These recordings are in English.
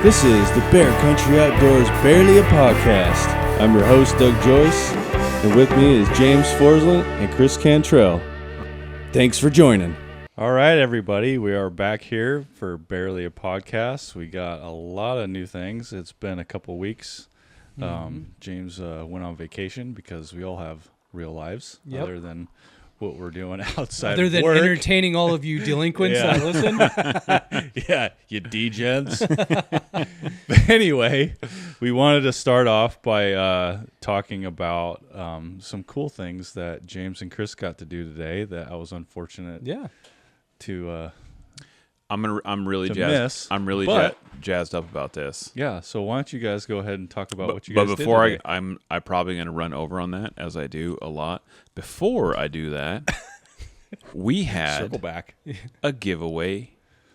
This is the Bear Country Outdoors Barely a Podcast. I'm your host, Doug Joyce, and with me is James Forsland and Chris Cantrell. Thanks for joining. All right, everybody, we are back here for Barely a Podcast. We got a lot of new things. It's been a couple weeks. James went on vacation because we all have real lives other than what we're doing outside other than work. Entertaining all of you delinquents that listen. Yeah, you degens. But anyway, we wanted to start off by talking about some cool things that James and Chris got to do today that I was unfortunate to I'm really to jazzed. miss, I'm really but- jazzed up about this. Yeah, so why don't you guys go ahead and talk about what you guys did But before today. I'm probably going to run over on that, as I do a lot. Before I do that, we had circle back. a giveaway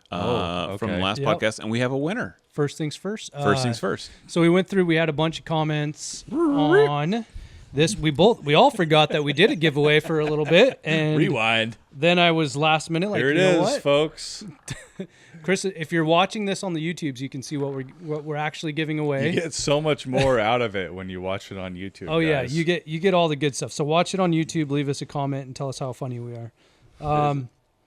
from the okay. last Yep. podcast, and we have a winner. First things first. First things first. So we went through. We had a bunch of comments on this. We all forgot that we did a giveaway for a little bit, and Rewind. then I was last minute like, Here it you know is, what? folks. Chris, if you're watching this on the YouTubes, you can see what we're actually giving away. You get so much more out of it when you watch it on YouTube. Oh yeah, guys. you get all the good stuff. So watch it on YouTube. Leave us a comment and tell us how funny we are.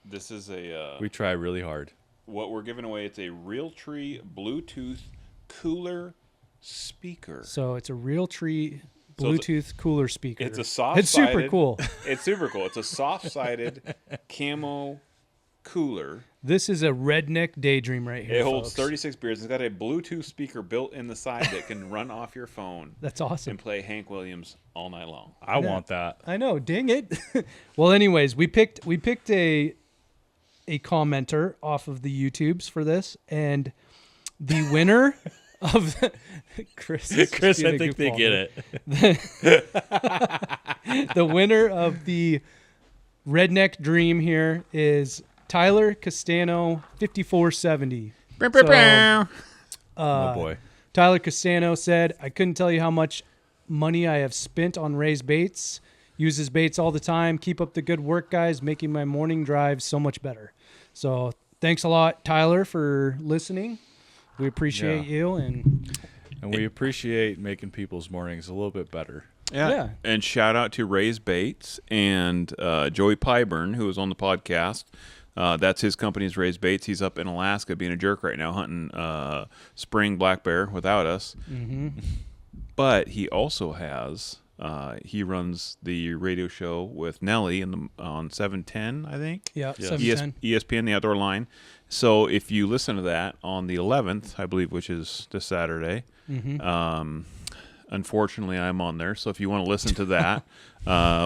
This is a We try really hard. what we're giving away. It's a Realtree Bluetooth cooler speaker. So it's a Realtree So Bluetooth cooler speaker. It's a soft. It's super cool. It's super cool. It's a soft-sided camo cooler. This is a redneck daydream right here. It holds folks. 36 beers. It's got a Bluetooth speaker built in the side that can run off your phone That's awesome. and play Hank Williams all night long. I want that. I know. Dang it. Well, anyways, we picked a commenter off of the YouTubes for this, and the winner of Chris, is Chris, being I a think they goofball get here. it. The winner of the redneck dream here is Tyler Castano 5470. So, Oh boy. Tyler Castano said, I couldn't tell you how much money I have spent on Ray's baits. Uses baits all the time. Keep up the good work, guys, making my morning drive so much better. So thanks a lot, Tyler, for listening. We appreciate you. And we appreciate making people's mornings a little bit better. Yeah. And shout out to Ray's Baits and Joey Pyburn, who was on the podcast. That's his company's Ray's Baits. He's up in Alaska being a jerk right now, hunting spring black bear without us. Mm-hmm. But he also has... he runs the radio show with Nelly on 710, I think. Yeah, Yes. 710. ESPN, the Outdoor Line. So if you listen to that on the 11th, I believe, which is this Saturday, unfortunately, I'm on there. So if you want to listen to that,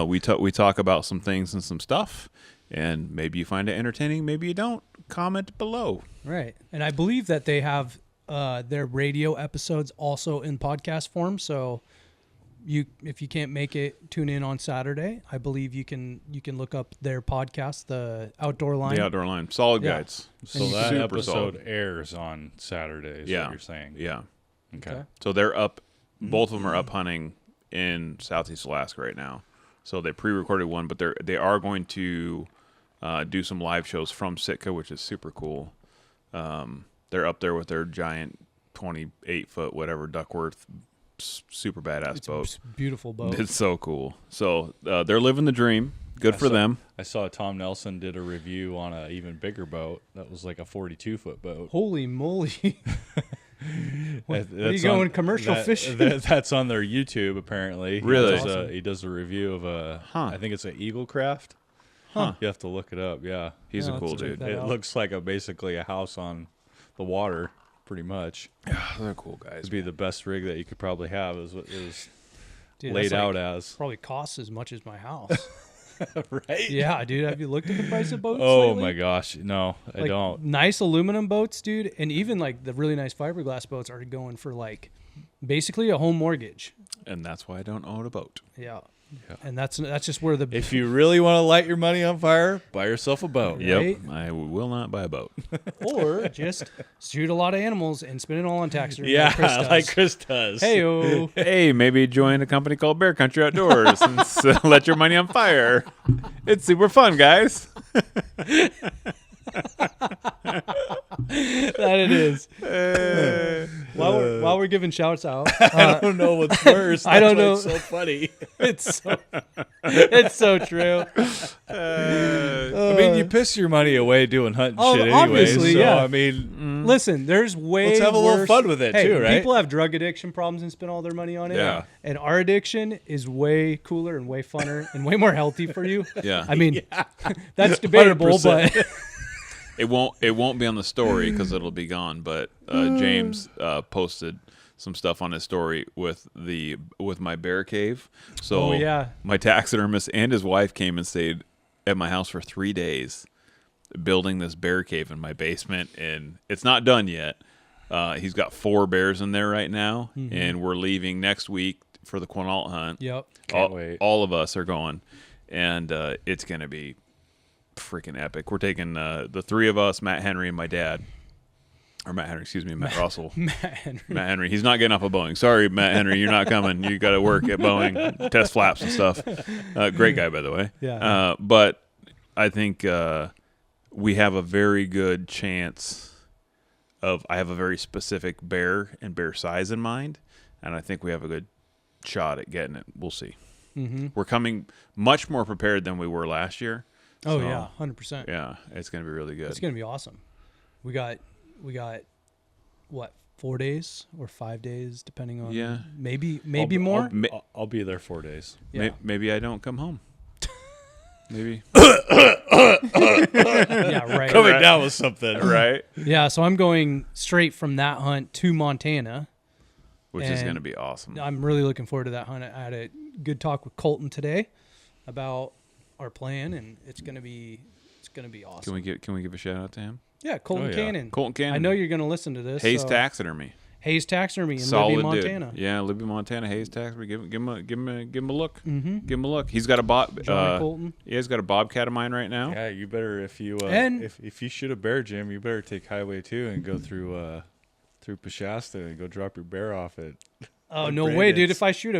we talk about some things and some stuff, and maybe you find it entertaining, maybe you don't. Comment below. Right. And I believe that they have their radio episodes also in podcast form. So if you can't make it, tune in on Saturday. I believe you can look up their podcast, the Outdoor Line. The Outdoor Line. Solid Yeah. guides. So that Super episode solid. airs on Saturdays, Yeah. what you're saying. Yeah. Okay. So they're up. Both of them are up hunting in Southeast Alaska right now. So they pre-recorded one, but they are going to do some live shows from Sitka, which is super cool. They're up there with their giant 28-foot whatever Duckworth, super badass It's boat. a beautiful boat. It's so cool. So they're living the dream. Good for them. I saw Tom Nelson did a review on an even bigger boat. That was like a 42-foot boat. Holy moly. What are you That's going commercial fish? That's on their YouTube, apparently. Really? He does, Awesome. he does a review of a, Huh. I think it's an Eagle Craft. Huh. You have to look it up, yeah. He's Yeah, a cool let's check dude. that It out. looks like basically a house on the water, pretty much. They're cool guys. It'd be the best rig that you could probably have is what it was Dude, laid that's out like, as. probably costs as much as my house. Right? Yeah, dude. Have you looked at the price of boats Oh lately? my gosh. No, I Like, don't. nice aluminum boats, dude, and even like the really nice fiberglass boats are going for like basically a home mortgage. And that's why I don't own a boat. Yeah. Yeah. And that's just where the If you really want to light your money on fire, buy yourself a boat. Right? Yep. I will not buy a boat. or just shoot a lot of animals and spend it all on tax return. Yeah, like Chris does. Hey-o. Hey, maybe join a company called Bear Country Outdoors and let your money on fire. It's super fun, guys. That it is. While we're giving shouts out, I don't know what's worse. I don't That's know. why it's so funny. it's so true. I mean, you piss your money away doing hunting shit anyway. Obviously, so, yeah. I mean, Listen, there's way let's have a little worse- fun with it Hey, too, right? People have drug addiction problems and spend all their money on it. Yeah. And our addiction is way cooler and way funner and way more healthy for you. Yeah. I mean, that's debatable, 100%. but It won't be on the story because it'll be gone. But James posted some stuff on his story with my bear cave. So Oh, yeah. my taxidermist and his wife came and stayed at my house for 3 days, building this bear cave in my basement, and it's not done yet. He's got 4 bears in there right now, and we're leaving next week for the Quinault hunt. yep. Can't wait. All of us are going, and it's gonna be freaking epic. We're taking the 3 of us, Matt Henry and my dad, or Matt Henry, excuse me, Matt Russell. Matt Henry. He's not getting off of Boeing. Sorry, Matt Henry, you're not coming. You got to work at Boeing, test flaps and stuff. Great guy, by the way. Yeah. But I think we have a very good chance of. I have a very specific bear and bear size in mind, and I think we have a good shot at getting it. We'll see. Mm-hmm. We're coming much more prepared than we were last year. Oh, So, yeah, 100%. Yeah, it's going to be really good. It's going to be awesome. We got what, 4 days or 5 days, depending on Yeah. maybe more. I'll be there 4 days. Yeah. Maybe I don't come home. Maybe. Yeah, right. Coming down with something. Right. Yeah, so I'm going straight from that hunt to Montana. Which is And going to be awesome. I'm really looking forward to that hunt. I had a good talk with Colton today about our plan, and it's gonna be awesome. Can we give a shout out to him? Yeah, Colton Oh, yeah. Cannon. Colton Cannon. I know you're gonna listen to this. Hayes so- Taxidermy. Hayes Taxidermy in Solid Libby, Montana. dude. Yeah, Libby, Montana. Hayes Taxidermy. Give him a look. Mm-hmm. Give him a look. He's got a Johnny Colton. Yeah, he's got a bobcat of mine right now. Yeah, you better if you And- if you shoot a bear, Jim, you better take Highway 2 and go through Pashasta and go drop your bear off at. Oh at no way, Brandon's. dude! If I shoot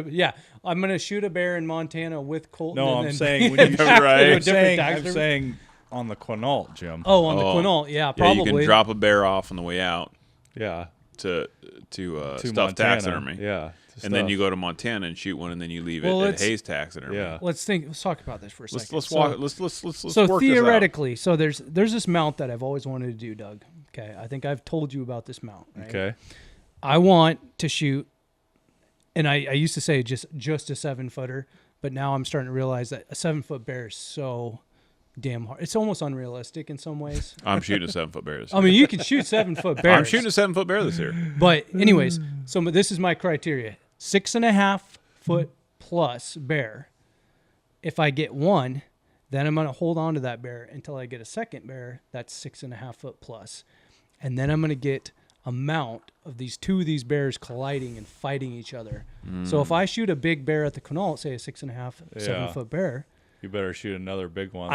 I'm gonna shoot a bear in Montana with Colton. No, and I'm then saying when you shoot, Right. I'm saying, I'm taxidermy? saying on the Quinault, Jim. Oh, on the Oh. Quinault, yeah, Yeah, probably. you can drop a bear off on the way out Yeah, to to stuff Montana. taxidermy. Yeah, And then you go to Montana and shoot one, and then you leave Well, it at let's- Hayes Taxidermy. Yeah. Let's talk about this for a second. Let's So- walk. Let's So work theoretically, so there's this mount that I've always wanted to do, Doug. Okay, I think I've told you about this mount. Right? Okay. I want to shoot, and I used to say just a 7-footer, but now I'm starting to realize that a 7-foot bear is so damn hard. It's almost unrealistic in some ways. this out. I'm shooting a 7-foot bear this I year. mean, you can shoot 7-foot bears. I'm shooting a 7-foot bear this year. But anyways, so this is my criteria: 6.5 foot plus bear. If I get one, then I'm gonna hold on to that bear until I get a second bear that's 6.5 foot plus, and then I'm gonna get a mount of two of these bears colliding and fighting each other. So if I shoot a big bear at the Quinault, say a 6.5, 7-foot bear, You better shoot another big one.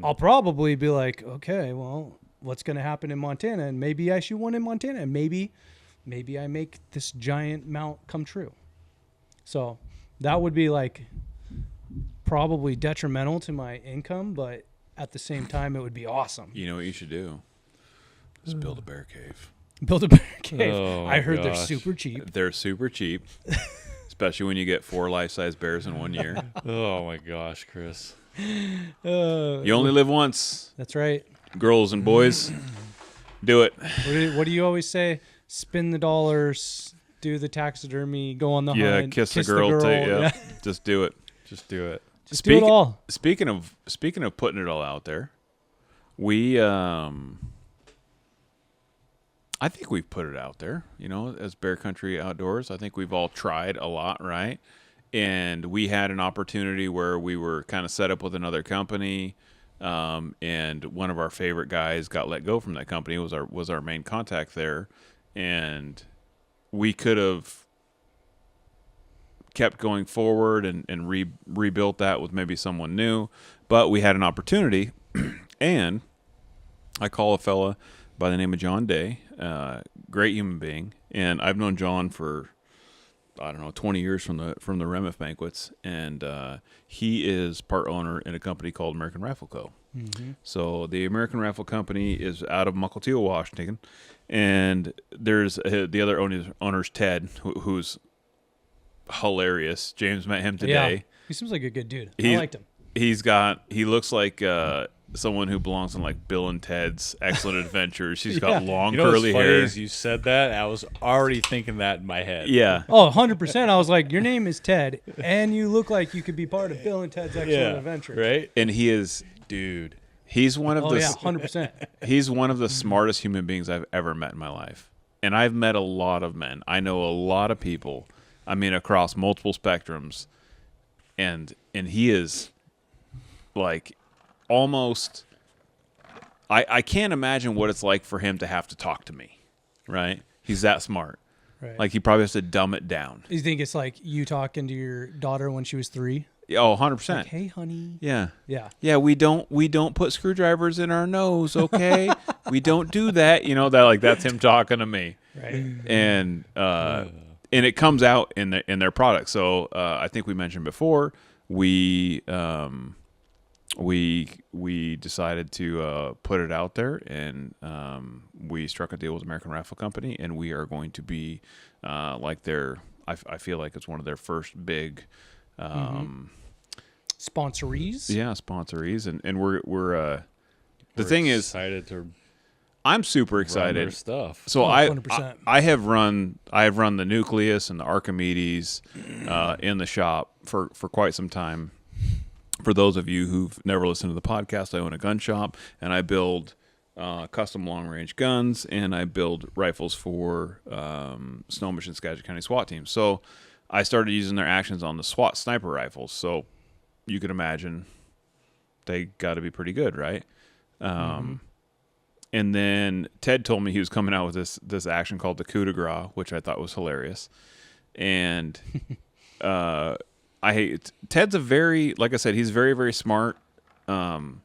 I'll probably be like, okay, well, what's gonna happen in Montana? And maybe I shoot one in Montana, and maybe I make this giant mount come true. So that would be like probably detrimental to my income, but at the same time, it would be awesome. You know what you should do? Just build a bear cave. Build a bear cave. Oh, I heard they're gosh. super cheap. They're super cheap, especially when you get 4 life-size bears in 1 year. Oh my gosh, Chris. You only live once, That's right. girls and boys. Do it. What do you always say? Spin the dollars, do the taxidermy, go on the Yeah, hunt, kiss the girl. Yeah. Just do it. Just do it. Just do it all. Speaking of putting it all out there, we I think we've put it out there, as Bear Country Outdoors. I think we've all tried a lot, right? And we had an opportunity where we were kind of set up with another company, and one of our favorite guys got let go from that company. Was our main contact there, and we could have kept going forward and rebuilt that with maybe someone new, but we had an opportunity, and I call a fella by the name of John Day, great human being, and I've known John for I don't know, 20 years from the Remeth banquets, and he is part owner in a company called American Rifle Co. Mm-hmm. So the American Rifle Company is out of Mukilteo, Washington, and there's the other owner's Ted, who's hilarious. James met him today. Yeah. He seems like a good dude. I liked him. He looks like someone who belongs in like Bill and Ted's Excellent Adventures. He's got long curly hair. Is you said that, I was already thinking that in my head. Yeah. Oh, 100%. I was like, your name is Ted, and you look like you could be part of Bill and Ted's Excellent Adventure. Right? And he is, Dude. he's one of Oh, the yeah, 100%. he's one of the smartest human beings I've ever met in my life. And I've met a lot of men. I know a lot of people. I mean, across multiple spectrums. And he is like almost I can't imagine what it's like for him to have to talk to me, right? He's that smart. Right. Like he probably has to dumb it down. You think it's like you talking to your daughter when she was 3? Oh, 100%. Like, hey, honey. Yeah. Yeah. Yeah, we don't put screwdrivers in our nose, okay? We don't do that. You know, that like that's him talking to me. Right. And it comes out in their product. So I think we mentioned before we decided to put it out there, and we struck a deal with American Rifle Company, and we are going to be like their. I feel like it's one of their first big. Sponsorees. Yeah, sponsorees, and we're the thing is, excited to I'm super run excited. their stuff. So Oh, I 100%. have run the Nucleus and the Archimedes in the shop for quite some time. For those of you who've never listened to the podcast, I own a gun shop, and I build custom long-range guns, and I build rifles for Snohomish and Skagit County SWAT teams. So I started using their actions on the SWAT sniper rifles. So you can imagine they got to be pretty good, right? And then Ted told me he was coming out with this action called the coup de grace, which I thought was hilarious. And Ted's a very, like I said, he's very, very smart. And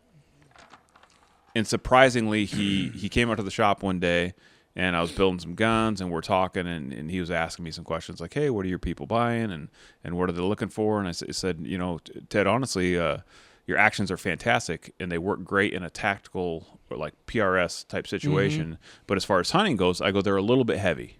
surprisingly, he came out to the shop one day, and I was building some guns, and we're talking, and he was asking me some questions like, hey, what are your people buying, and what are they looking for? And I said, you know, Ted, honestly, your actions are fantastic, and they work great in a tactical or like PRS type situation. But as far as hunting goes, I go, they're a little bit heavy.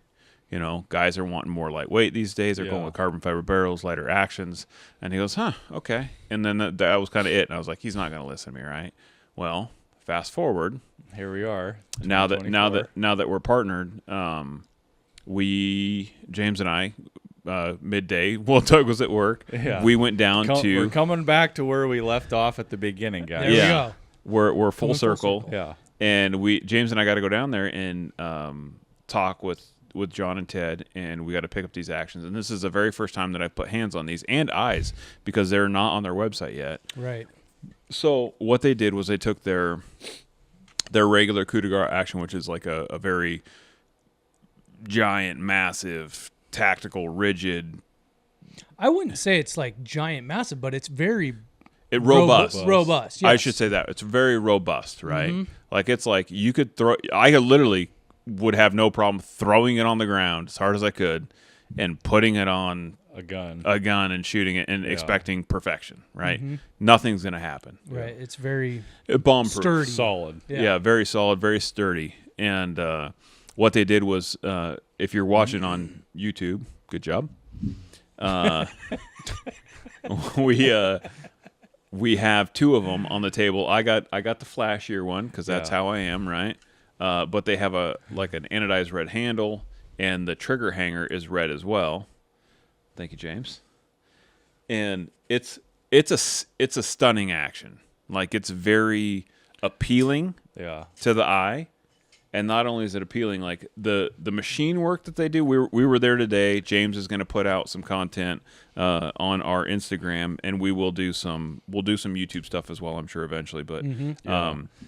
You know, guys are wanting more lightweight these days. They're going with carbon fiber barrels, lighter actions. And he goes, huh, okay. And then that was kind of it. And I was like, he's not going to listen to me, right? Well, fast forward. Here we are. Now that we're partnered, James and I, midday while Doug was at work, we went down We're coming back to where we left off at the beginning, guys. There we go. We're full circle. Yeah. And James and I got to go down there and talk with John and Ted, and we got to pick up these actions. And this is the very first time that I put hands on these and eyes, because they're not on their website yet. Right. So what they did was they took their regular coup de grace action, which is like a very giant, massive, tactical, rigid. I wouldn't say it's like giant, massive, but it's very robust. Robust. Yes. I should say that. It's very robust, right? Like it's like you could throw. I literally would have no problem throwing it on the ground as hard as I could and putting it on A gun and shooting it and expecting perfection, right? Nothing's going to happen. Right. It's very Bomb-proof. sturdy. solid. Yeah, very solid, very sturdy. And what they did was, if you're watching on YouTube, good job. We have two of them on the table. I got the flashier one because that's how I am, right? But they have an anodized red handle, and the trigger hanger is red as well. Thank you, James. And it's a stunning action. Like it's very appealing to the eye. And not only is it appealing, like the machine work that they do. We were there today. James is going to put out some content on our Instagram, and we'll do some YouTube stuff as well, I'm sure eventually. But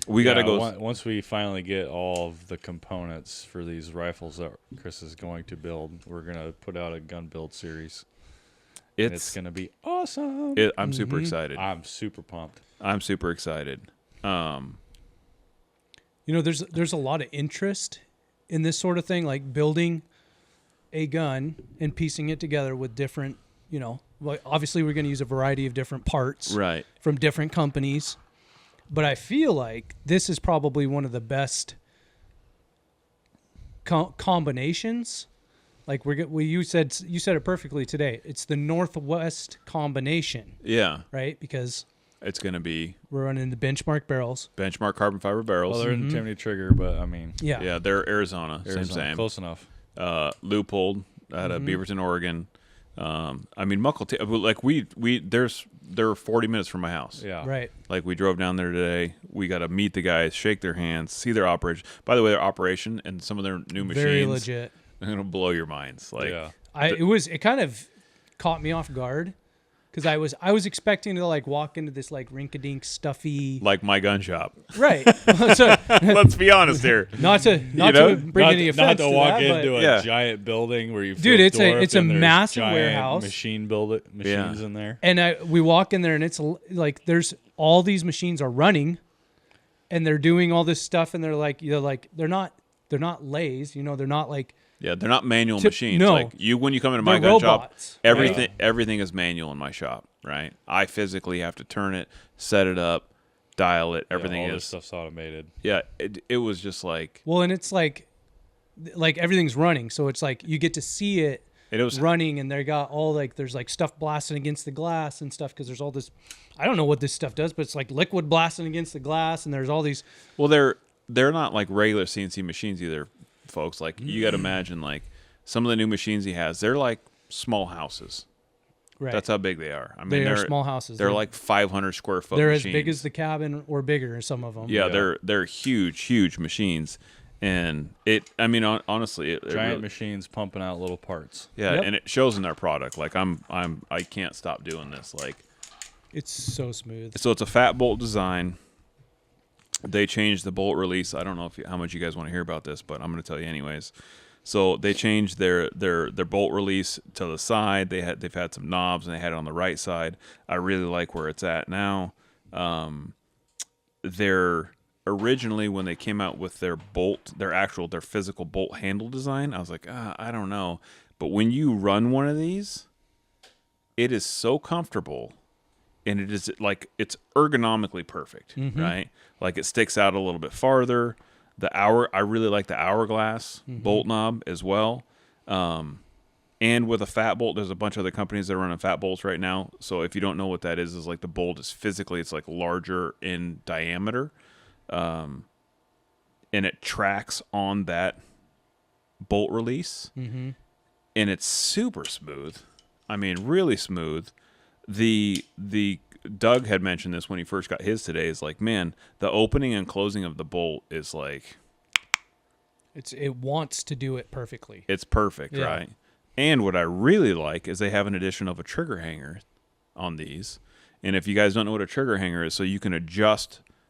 we got to go once we finally get all of the components for these rifles that Chris is going to build. We're going to put out a gun build series. It's going to be awesome. I'm super excited. I'm super pumped. I'm super excited. You know, there's a lot of interest in this sort of thing, like building a gun and piecing it together with different, obviously we're going to use a variety of different parts Right. from different companies. But I feel like this is probably one of the best combinations. Like you said it perfectly today. It's the Northwest combination. Yeah. Right? Because it's going to be we're running the benchmark barrels. Benchmark carbon fiber barrels. Well, they're in Timothy Trigger, but I mean, yeah, they're Arizona. Same. Close enough. Leupold out of Beaverton, Oregon. I mean, like they're 40 minutes from my house. Yeah. Right. Like we drove down there today. We got to meet the guys, shake their hands, see their operation. By the way, their operation and some of their new machines. Very legit. They're going to blow your minds. Like, yeah. It kind of caught me off guard because I was expecting to like walk into this like rink-a-dink stuffy like my gun shop. Right. So, Let's be honest here. not to bring any offense not to walk that, into but, a giant building where you Dude, it's a and there's massive giant warehouse. machines in there. And we walk in there and it's like there's all these machines are running and they're doing all this stuff and they're they're not lathes, they're not like Yeah, they're not manual machines. no. Like when you come into my They're gun robots, shop, everything is manual in my shop, right? I physically have to turn it, set it up, dial it. Everything all is this stuff's automated. Yeah, it was just like and it's like everything's running, so it's like you get to see it running, and they got all like there's like stuff blasting against the glass and stuff because there's all this. I don't know what this stuff does, but it's like liquid blasting against the glass, and there's all these. Well, they're not like regular CNC machines either, folks. Like you got to imagine like some of the new machines he has, they're like small houses. Right. That's how big they are. I mean, they're small houses. They're like 500 square foot. They're machines. as big as the cabin or bigger. Some of them. Yeah, they're huge machines, and I mean, honestly, Giant machines pumping out little parts. Yeah, Yep. and it shows in their product. Like I can't stop doing this. Like it's so smooth. So it's a fat bolt design. They changed the bolt release. I don't know how much you guys want to hear about this, but I'm going to tell you anyways. So they changed their bolt release to the side. They've had some knobs and they had it on the right side. I really like where it's at now. They're originally when they came out with their bolt, their physical bolt handle design, I was like, I don't know. But when you run one of these, it is so comfortable. And it is like it's ergonomically perfect, right? Like it sticks out a little bit farther. I really like the hourglass bolt knob as well. And with a fat bolt, there's a bunch of other companies that are running fat bolts right now. So if you don't know what that is like the bolt is physically, it's like larger in diameter. And it tracks on that bolt release. And it's super smooth. I mean, really smooth. The Doug had mentioned this when he first got his today. Is like, man, the opening and closing of the bolt is like, it wants to do it perfectly. It's perfect, right? And what I really like is they have an addition of a trigger hanger on these. And if you guys don't know what a trigger hanger is, so you can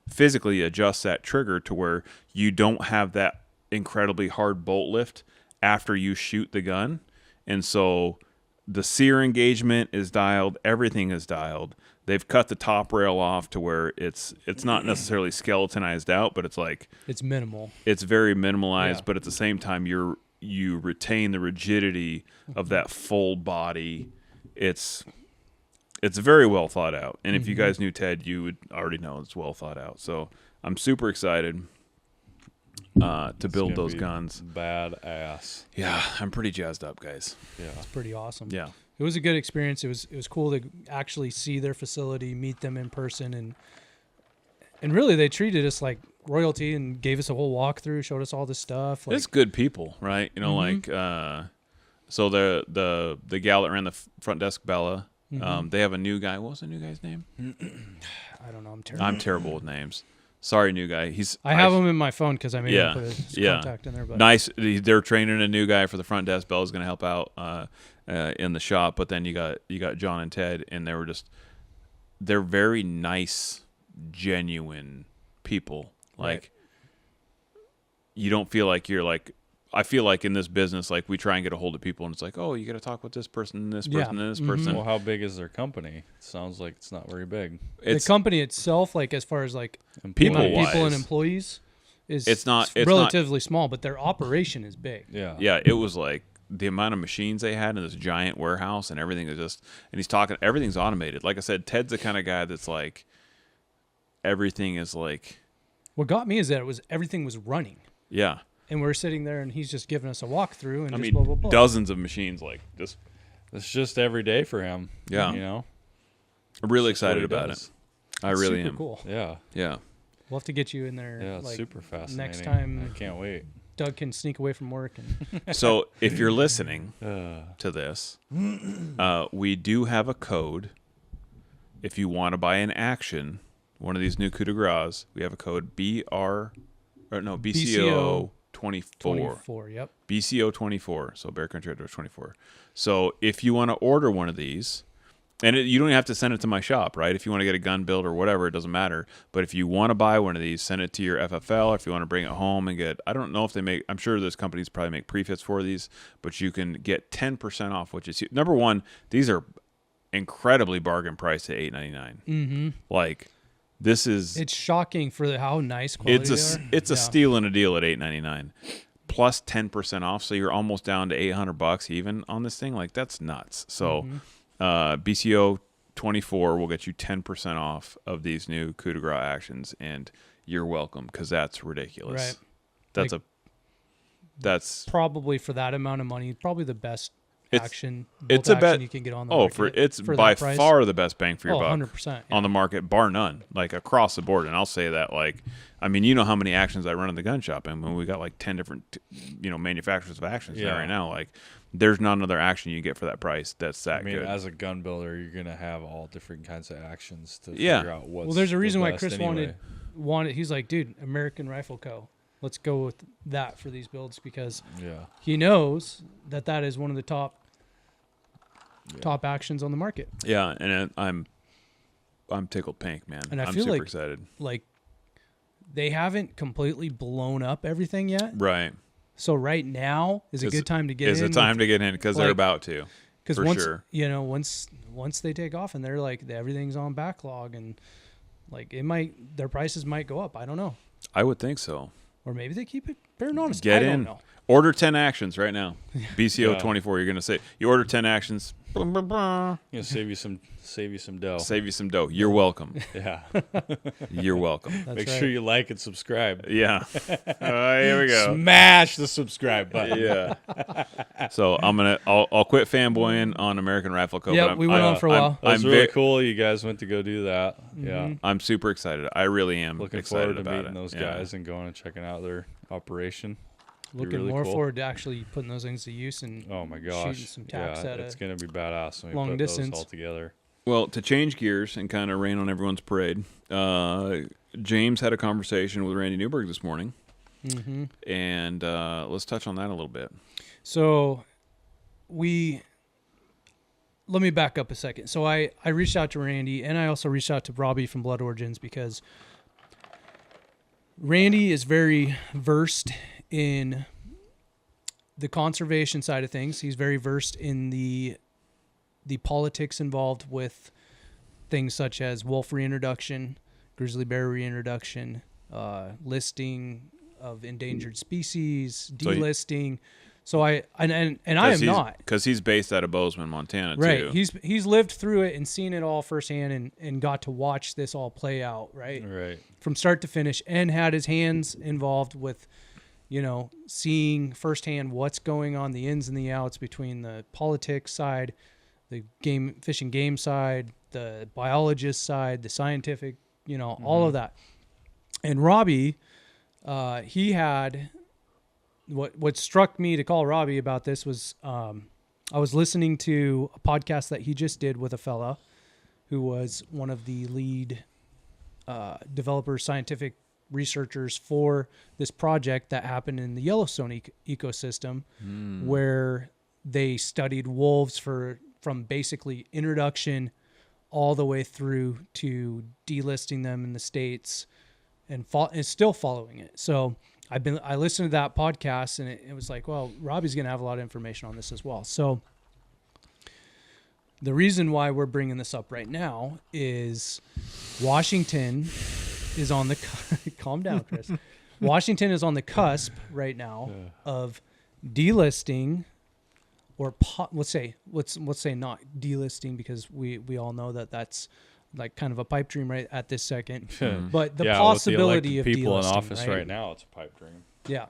physically adjust that trigger to where you don't have that incredibly hard bolt lift after you shoot the gun, and so. The sear engagement is dialed. Everything is dialed. They've cut the top rail off to where it's not necessarily skeletonized out, but it's like it's minimal. It's very minimalized, but at the same time you retain the rigidity of that full body. It's very well thought out. And if you guys knew Ted, you would already know it's well thought out. So I'm super excited to build those guns. Badass. Yeah, I'm pretty jazzed up, guys. Yeah, it's pretty awesome. Yeah, it was a good experience. It was cool to actually see their facility, meet them in person, and really they treated us like royalty and gave us a whole walkthrough, showed us all this stuff. It's good people, right? You know, like so the gal that ran the front desk, Bella. They have a new guy. What was the new guy's name? I don't know. I'm terrible. I'm terrible with names. Sorry, new guy. I have him in my phone because I made him put his contact in there. But. Nice. They're training a new guy for the front desk. Bella's going to help out in the shop. But then you got John and Ted, and they're very nice, genuine people. Like you don't feel like you're like. I feel like in this business, like we try and get a hold of people, and it's like, oh, you got to talk with this person, and this person, and this person. Well, how big is their company? It sounds like it's not very big. The company itself, like as far as like people and employees, is relatively small, but their operation is big. Yeah. It was like the amount of machines they had in this giant warehouse, and everything is just, and he's talking, everything's automated. Like I said, Ted's the kind of guy that's like, everything is like. What got me is that everything was running. Yeah. And we're sitting there, and he's just giving us a walkthrough, and I just mean, blah, blah, blah. dozens of machines, like just. It's just every day for him. Yeah. You know? I'm really It's just what excited he about does. it. I really super am. Cool. Yeah. Yeah. We'll have to get you in there. Yeah, it's like, super fascinating. Next time, I can't wait. Doug can sneak away from work. And So if you're listening to this, we do have a code. If you want to buy an action, one of these new coup de grace, we have a code BCO 24. 24, yep. BCO 24. So Bear Country Outdoors 24. So if you want to order one of these, and you don't have to send it to my shop, right? If you want to get a gun build or whatever, it doesn't matter. But if you want to buy one of these, send it to your FFL. If you want to bring it home and get, I don't know if they make, I'm sure those companies probably make prefits for these, but you can get 10% off, which is, number one, these are incredibly bargain priced at $8.99. Mm-hmm. Like, this is, It's shocking for how nice quality they are. it's a steal and a deal at $8.99 plus 10% off. So you're almost down to $800 even on this thing. Like, that's nuts. So, BCO 24 will get you 10% off of these new coup de grace actions, and you're welcome, because that's ridiculous. Right. That's Probably for that amount of money, probably the best action. It's a bet you can get on the Oh, market it's for by that price. far the best bang for your buck 100%, on the market, bar none, like across the board. And I'll say that, like, I mean, you know how many actions I run in the gun shop, and when we got like 10 different, manufacturers of actions there right now, like, there's not another action you get for that price that's that good. As a gun builder, you're gonna have all different kinds of actions to figure out what's. Well, there's a reason why best Chris anyway. wanted. He's like, dude, American Rifle Co. Let's go with that for these builds, because he knows that is one of the top actions on the market. Yeah, and I'm tickled pink, man. And I I'm feel super like excited. Like, they haven't completely blown up everything yet. Right. So right now is a good time to get in. It's a time to get in, because they're about to. Because once, once they take off and they're like, everything's on backlog, and like their prices might go up. I don't know. I would think so. Or maybe they keep it fair and honest. Get I in. don't know. Order 10 actions right now. BCO 24. You're gonna say you order 10 actions. Save you some dough. Save you some dough. You're welcome. Yeah. You're welcome. Make sure you like and subscribe. Yeah. Here we go. Smash the subscribe button. Yeah. So I'll quit fanboying on American Rifle Co. Yeah, we went on for a while. That was really cool. You guys went to go do that. Mm-hmm. Yeah. I'm super excited. I really am Looking excited forward to about meeting it. those guys and going and checking out their operation. Looking really more cool. forward to actually putting those things to use and oh my gosh, shooting some taps at it's gonna be badass when we long put distance. those all together. Well, to change gears and kind of rain on everyone's parade, James had a conversation with Randy Newberg this morning, and let's touch on that a little bit. So let me back up a second. So I reached out to Randy, and I also reached out to Robbie from Blood Origins, because Randy is very versed in the conservation side of things. He's very versed in the politics involved with things such as wolf reintroduction, grizzly bear reintroduction, listing of endangered species, delisting. So I am not, because he's based out of Bozeman, Montana, right. too. He's lived through it and seen it all firsthand, and got to watch this all play out, right? Right. From start to finish, and had his hands involved with, seeing firsthand what's going on, the ins and the outs between the politics side, the fishing game side, the biologist side, the scientific, all of that. And Robbie, he had what struck me to call Robbie about this was I was listening to a podcast that he just did with a fella who was one of the lead developers, scientific researchers for this project that happened in the Yellowstone ecosystem, where they studied wolves from basically introduction all the way through to delisting them in the States, and still following it. So I listened to that podcast, and it was like, well, Robbie's going to have a lot of information on this as well. So the reason why we're bringing this up right now is Washington is on the calm down, Chris. Washington is on the cusp right now of delisting or let's say not delisting, because we all know that that's like kind of a pipe dream right at this second. But the possibility with the of people delisting, in office right now, it's a pipe dream. Yeah.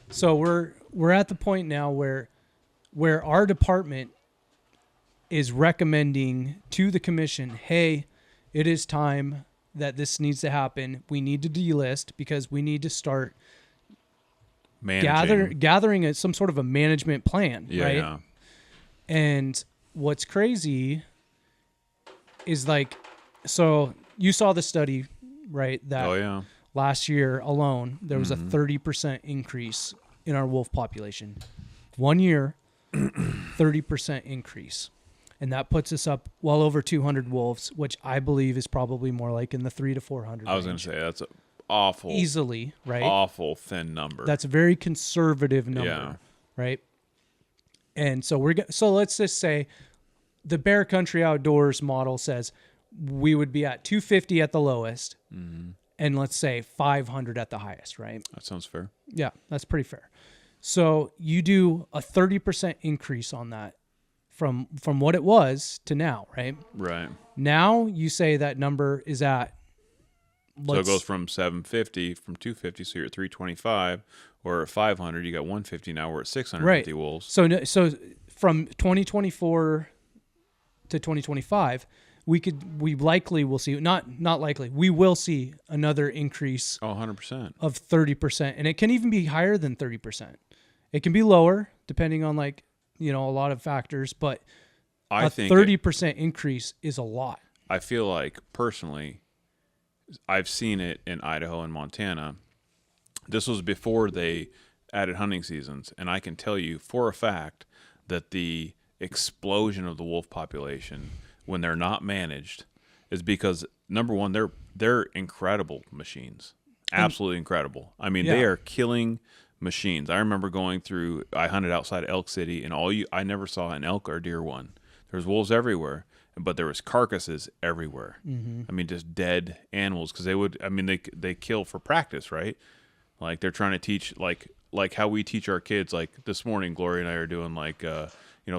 So we're at the point now where our department is recommending to the commission, hey, it is time that this needs to happen. We need to delist because we need to start gathering some sort of a management plan, right? Yeah. And what's crazy is like, so you saw the study, right? That last year alone, there was a 30% increase in our wolf population. 1 year, 30% increase. And that puts us up well over 200 wolves, which I believe is probably more like in the 300 to 400 I was going to say that's awful. Easily, right? Awful thin number. That's a very conservative number, right? And so so let's just say the Bear Country Outdoors model says we would be at 250 at the lowest, and let's say 500 at the highest, right? That sounds fair. Yeah, that's pretty fair. So you do a 30% increase on that from what it was to now, right? Right. Now you say that number is at... So it goes from 750, from 250, so you're at 325, or at 500, you got 150, now we're at 650 wolves. So from 2024 to 2025, we likely will see, not likely, we will see another increase 100%. of 30%. And it can even be higher than 30%. It can be lower, depending on a lot of factors, but I think 30% increase is a lot. I feel like, personally, I've seen it in Idaho and Montana. This was before they added hunting seasons, and I can tell you for a fact that the explosion of the wolf population when they're not managed is because, number one, they're incredible machines. Absolutely incredible. I mean, they are killing machines. I remember I hunted outside Elk City, and I never saw an elk or deer one. There's wolves everywhere, but there was carcasses everywhere. I mean, just dead animals, because they kill for practice, right? Like they're trying to teach, like how we teach our kids. Like this morning, Gloria and I are doing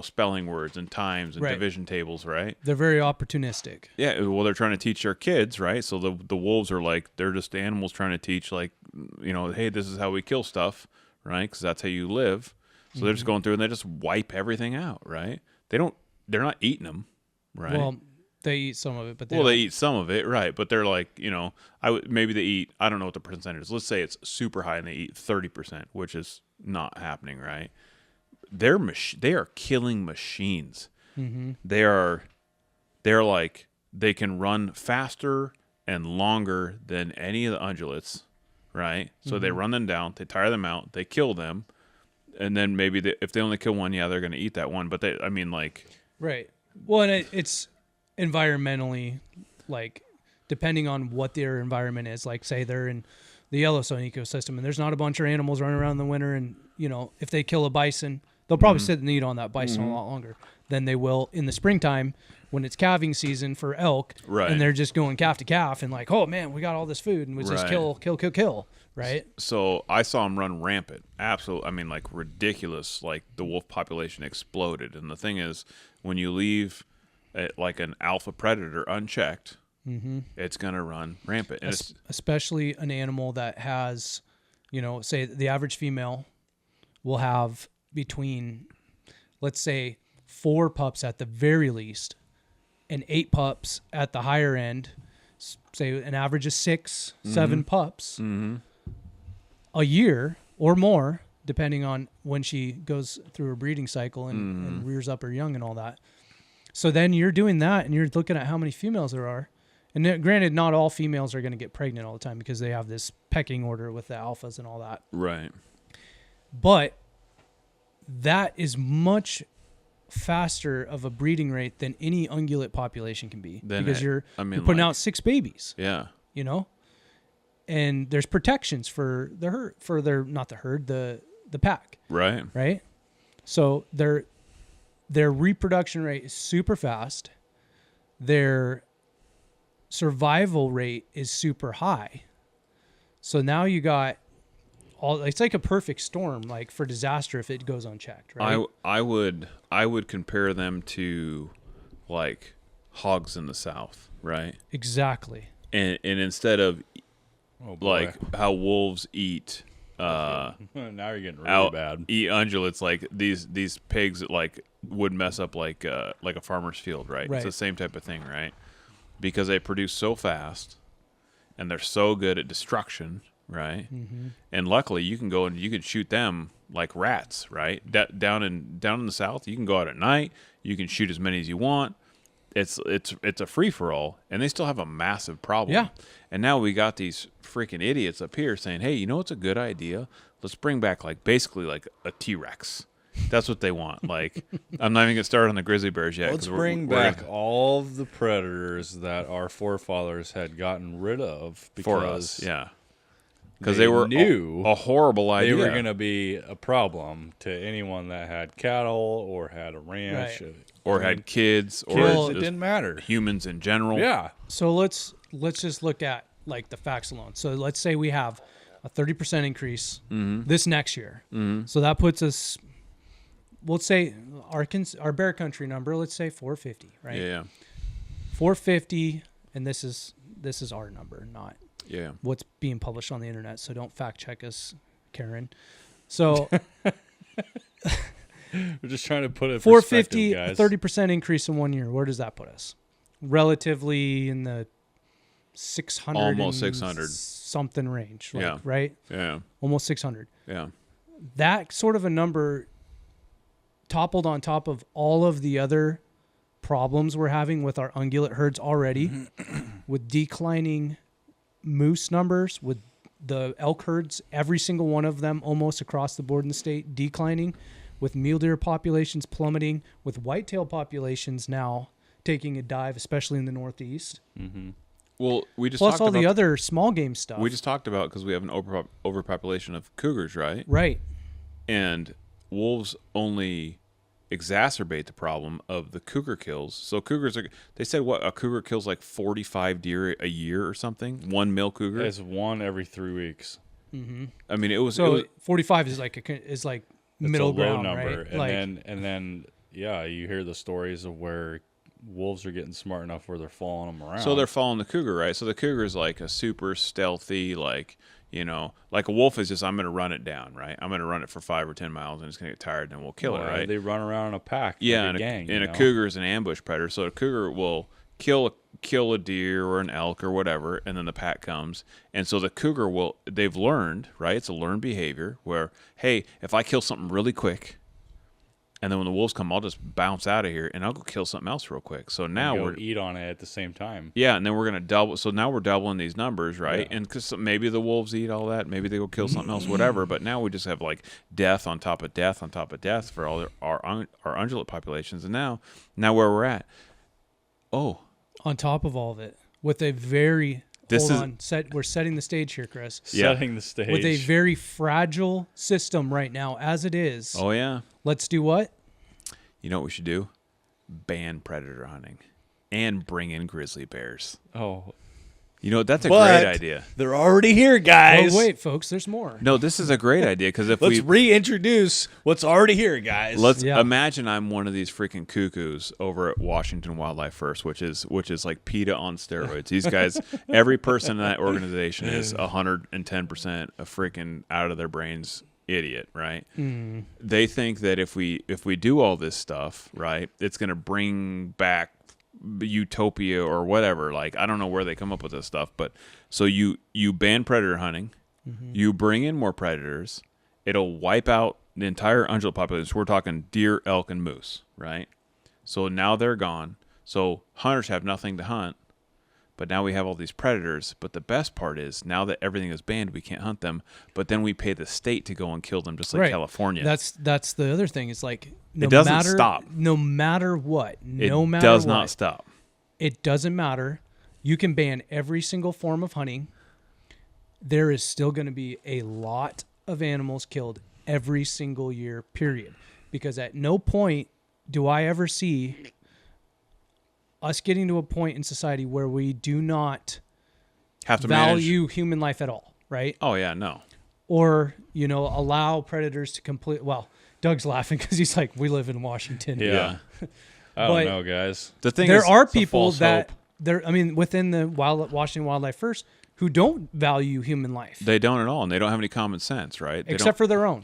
spelling words and times and division tables, right? They're very opportunistic. Yeah, well, they're trying to teach our kids, right? So the wolves are they're just animals trying to teach, hey, this is how we kill stuff, right? Because that's how you live. So they're just going through and they just wipe everything out, right? They're not eating them, right? Well, they eat some of it, but they eat some of it, right? But they're maybe they eat, I don't know what the percentage is. Let's say it's super high and they eat 30%, which is not happening, right? They are killing machines. They're they can run faster and longer than any of the ungulates, right? So they run them down, they tire them out, they kill them, and then maybe if they only kill one, they're going to eat that one. But right. Well, and it's environmentally, depending on what their environment is. Like, say they're in the Yellowstone ecosystem, and there's not a bunch of animals running around in the winter, and if they kill a bison, they'll probably sit and eat on that bison a lot longer than they will in the springtime when it's calving season for elk, right? And they're just going calf to calf and oh man, we got all this food, and we just kill, right? So I saw them run rampant, absolutely. Ridiculous. The wolf population exploded, and the thing is, when you leave an alpha predator unchecked, it's gonna run rampant, and especially an animal that has, say the average female will have between, let's say, 4 pups at the very least and 8 pups at the higher end. Say an average of 6, 7 pups a year or more, depending on when she goes through her breeding cycle and rears up her young and all that. So then you're doing that, and you're looking at how many females there are. And then, granted, not all females are going to get pregnant all the time because they have this pecking order with the alphas and all that. Right. But that is much faster of a breeding rate than any ungulate population can be, because you're putting out 6 babies. Yeah. And there's protections for the herd, the pack. Right. Right. So their reproduction rate is super fast. Their survival rate is super high. So now you got it's like a perfect storm, like for disaster if it goes unchecked, right? I would compare them to like hogs in the South, right? Exactly. And instead of Oh, boy. like how wolves eat now you're getting really bad. eat ungulates, like these pigs that like would mess up like a farmer's field, right? Right. It's the same type of thing, right? Because they produce so fast and they're so good at destruction, right? Mm-hmm. And luckily you can go and you can shoot them like rats, right? Down in the South, you can go out at night, you can shoot as many as you want. It's a free for all, and they still have a massive problem. Yeah. And now we got these freaking idiots up here saying, "Hey, you know what's a good idea? Let's bring back like basically like a T-Rex." That's what they want. Like, I'm not even gonna start on the grizzly bears yet. Let's 'cause bring we're back all of the predators that our forefathers had gotten rid of because for us, yeah, because they were knew a horrible they idea. were going to be a problem to anyone that had cattle or had a ranch. Right. or had kids, or Well, It just didn't matter. humans in general. Yeah. So let's just look at like the facts alone. So let's say we have a 30% increase this next year. Mm-hmm. So that puts us, let's say our bear country number, let's say 450, right? Yeah, 450, and this is our number, not yeah. what's being published on the internet. So don't fact check us, Karen. So We're just trying to put it in 450, perspective, guys. 30% increase in 1 year. Where does that put us? Relatively in the 600, Almost 600 something range, like, Yeah. right? Yeah, Almost 600. yeah. That sort of a number toppled on top of all of the other problems we're having with our ungulate herds already, with declining moose numbers, with the elk herds, every single one of them almost across the board in the state declining, with mule deer populations plummeting, with whitetail populations now taking a dive, especially in the Northeast. Well, we just Plus talked all about the other small game stuff. we just talked about because we have an overpopulation of cougars, right? Right. And wolves only exacerbate the problem of the cougar kills. So cougars are, they said what, a cougar kills like 45 deer a year or something? One male cougar? It's one every 3 weeks. I mean, it was, So 45 is like It's middle a low ground, number. right? And then yeah, you hear the stories of where wolves are getting smart enough where they're following them around. so they're following the cougar, right? So the cougar is like a super stealthy, like, you know, like a wolf is just, I'm going to run it down, right? I'm going to run it for 5 or 10 miles and it's going to get tired and we'll kill it, right? They run around in a pack, Yeah, like and a gang. a cougar is an ambush predator. So a cougar will kill a deer or an elk or whatever, and then the pack comes. And so the cougar will, they've learned, right? It's a learned behavior where, hey, if I kill something really quick, and then when the wolves come, I'll just bounce out of here and I'll go kill something else real quick. So now we're eat on it at the same time. yeah, and then we're gonna double. So now we're doubling these numbers, right? Yeah. And because maybe the wolves eat all that, maybe they go kill something else, whatever. But now we just have like death on top of death on top of death for all our ungulate populations. And now where we're at, oh, On top of all of it, with a very This hold is- on, we're setting the stage here, Chris. Yeah. Setting the stage. With a very fragile system right now, as it is. oh yeah, Let's do what? you know what we should do? Ban predator hunting and bring in grizzly bears. Oh, You know, that's a But- great idea. they're already here, guys. Oh, wait, folks, there's more. No, this is a great idea because if Let's we reintroduce what's already here, guys. let's Yeah. imagine I'm one of these freaking cuckoos over at Washington Wildlife First, which is like PETA on steroids. These guys, every person in that organization is 110% a freaking out of their brains idiot, right? They think that if we do all this stuff, right, it's going to bring back utopia or whatever. Like, I don't know where they come up with this stuff, but so you ban predator hunting, you bring in more predators, it'll wipe out the entire ungulate population. So we're talking deer, elk, and moose, right? So now they're gone. So hunters have nothing to hunt, but now we have all these predators. But the best part is now that everything is banned, we can't hunt them, but then we pay the state to go and kill them, just like Right. California. That's the other thing. It's like no It doesn't matter, stop. No matter what. it No matter does what, not stop. it doesn't matter. You can ban every single form of hunting. There is still going to be a lot of animals killed every single year, period. Because at no point do I ever see us getting to a point in society where we do not Have to manage. value human life at all, right? Oh yeah, no. or, allow predators to complete. Well, Doug's laughing because he's like, we live in Washington. Yeah. I don't know, guys. The thing there is, are it's a people false that hope. within the Washington Wildlife First who don't value human life. they don't at all, and they don't have any common sense, right? Except for their own.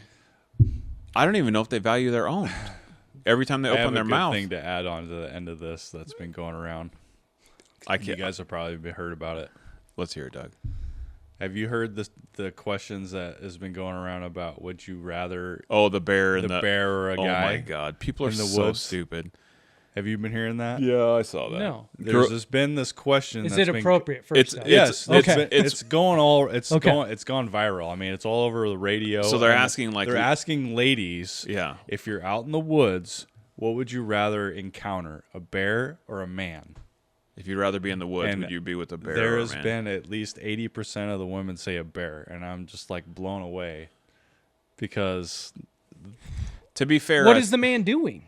I don't even know if they value their own. Every time they I have open their a good mouth, thing to add on to the end of this that's been going around. I You can't. guys have probably heard about it. Let's hear it, Doug. Have you heard the questions that has been going around about would you rather Oh, the bear and the bear or a oh guy? my God, people are in the so woods? stupid. Have you been hearing that? Yeah, I saw that. No. There's been this question. Is that's it been- appropriate first? it's- Doug? Yes, Okay. it's going all. It's Okay. going. It's gone viral. I mean, it's all over the radio. So they're and asking, like, they're asking ladies. Yeah. If you're out in the woods, what would you rather encounter, a bear or a man? If you'd rather be in the woods, And would you be with a bear? There or a has man? been at least 80% of the women say a bear, and I'm just like blown away because To be fair, What is the man doing?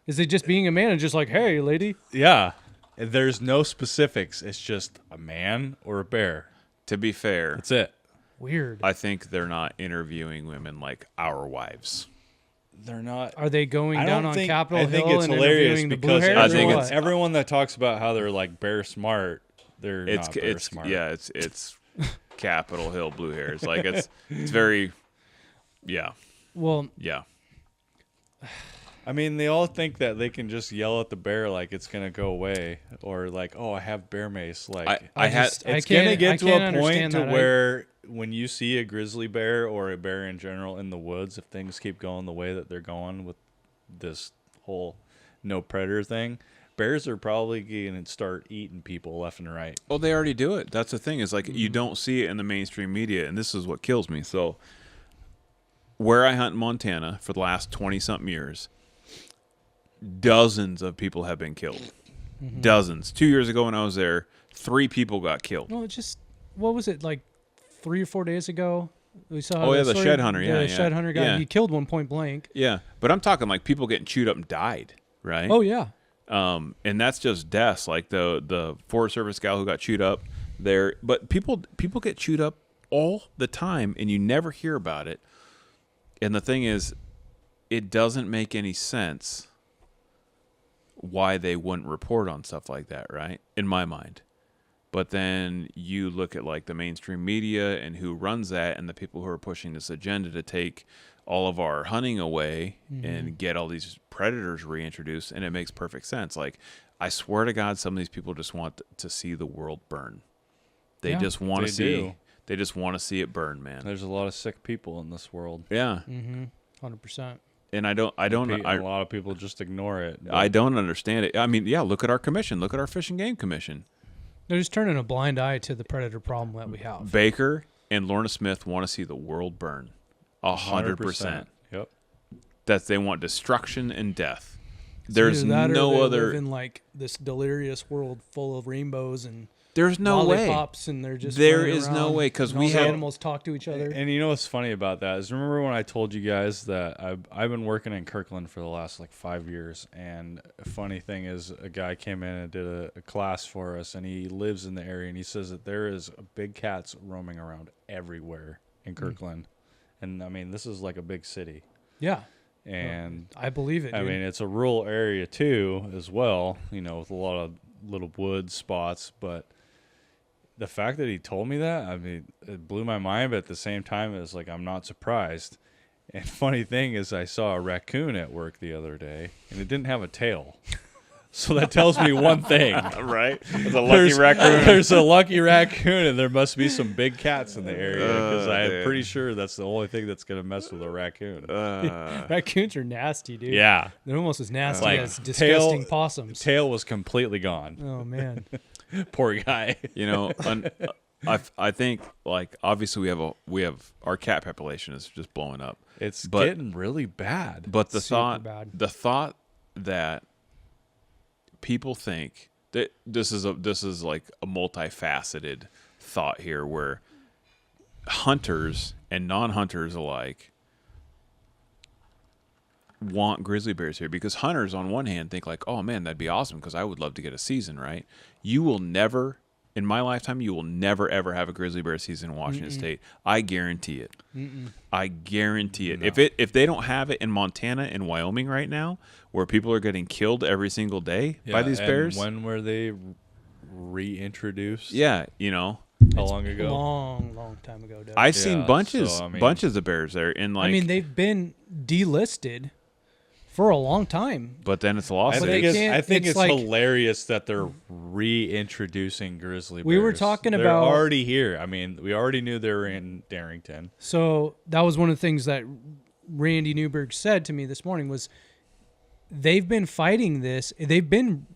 Is it just being a man and just like, hey, lady? yeah, there's no specifics. It's just a man or a bear. to be fair, That's it. Weird. I think they're not interviewing women like our wives. They're not. Are they going I down don't on think, Capitol I think Hill it's and hilarious interviewing the blue because hairs? I think or it's- what? everyone that talks about how they're like bear smart, they're not bear smart. Yeah, it's Capitol Hill blue hairs. Like it's very, yeah, Well, yeah. I mean, they all think that they can just yell at the bear like it's gonna go away, or like, oh, I have bear mace. Like, I had just- I it's gonna can't- get I to can't a point understand to that. where when you see a grizzly bear or a bear in general in the woods, if things keep going the way that they're going with this whole no predator thing, bears are probably going to start eating people left and right. Well, they already do it. That's the thing. Is like you don't see it in the mainstream media, and this is what kills me. So, where I hunt in Montana for the last 20-something years, dozens of people have been killed. Dozens. 2 years ago when I was there, 3 people got killed. no, what was it, like 3 or 4 days ago? We saw Oh, yeah, that the story, shed hunter, yeah, The yeah. shed hunter guy, Yeah. he killed one point blank. Yeah, but I'm talking like people getting chewed up and died, right? Oh, yeah. And that's just deaths. Like the Forest Service gal who got chewed up there. But people get chewed up all the time, and you never hear about it. And the thing is, it doesn't make any sense why they wouldn't report on stuff like that, right? In my mind. But then you look at like the mainstream media and who runs that, and the people who are pushing this agenda to take all of our hunting away and get all these predators reintroduced, and it makes perfect sense. Like, I swear to God, some of these people just want to see the world burn. They Yeah. just want They to see. do. They just want to see it burn, man. There's a lot of sick people in this world. Yeah, 100%. and I don't. A lot of people just ignore it. I don't understand it. I mean, yeah, look at our commission. Look at our Fish and Game Commission. They're just turning a blind eye to the predator problem that we have. Baker and Lorna Smith want to see the world burn. 100%. Yep. That they want destruction and death. It's There's either that or no they other. live in like this delirious world full of rainbows and There's no way. lollipops, and they're just There running is no around, way, 'cause and we all the have- animals talk to each other. And you know what's funny about that is, remember when I told you guys that I've been working in Kirkland for the last like 5 years, and a funny thing is a guy came in and did a class for us, and he lives in the area, and he says that there is big cats roaming around everywhere in Kirkland. And I mean, this is like a big city, Yeah, and I believe it. I dude. mean, it's a rural area too, as well, you know, with a lot of little wood spots. But the fact that he told me that, I mean, it blew my mind. But at the same time, it's like, I'm not surprised. And funny thing is, I saw a raccoon at work the other day, and it didn't have a tail. So that tells me one thing. Right? It's a There's a lucky raccoon, and there must be some big cats in the area, because I'm dude. pretty sure that's the only thing that's going to mess with a raccoon. Raccoons are nasty, dude. Yeah. They're almost as nasty Like, as disgusting tail- possums. Tail was completely gone. Oh man. Poor guy. You know, I think like obviously we have our cat population is just blowing up. It's But- getting really bad. But the Super bad. thought that people think that this is like a multifaceted thought here, where hunters and non-hunters alike want grizzly bears here, because hunters on one hand think like, oh man, that'd be awesome because I would love to get a season, right? You will never in my lifetime, you will never, ever have a grizzly bear season in Washington State. I guarantee it. I guarantee it. No. If they don't have it in Montana and Wyoming right now, where people are getting killed every single day by these bears. When were they reintroduced? Yeah, you know. How long ago? Long time ago, Doug. I've seen bunches so, I mean- bunches of bears there. And like, I mean, they've been delisted for a long time. but then it's a I lawsuit. they can't- think it's it's like- hilarious that they're reintroducing grizzly bears. We were talking They're about- already here. I mean, we already knew they were in Darrington. So that was one of the things that Randy Newberg said to me this morning was they've been fighting this. They've been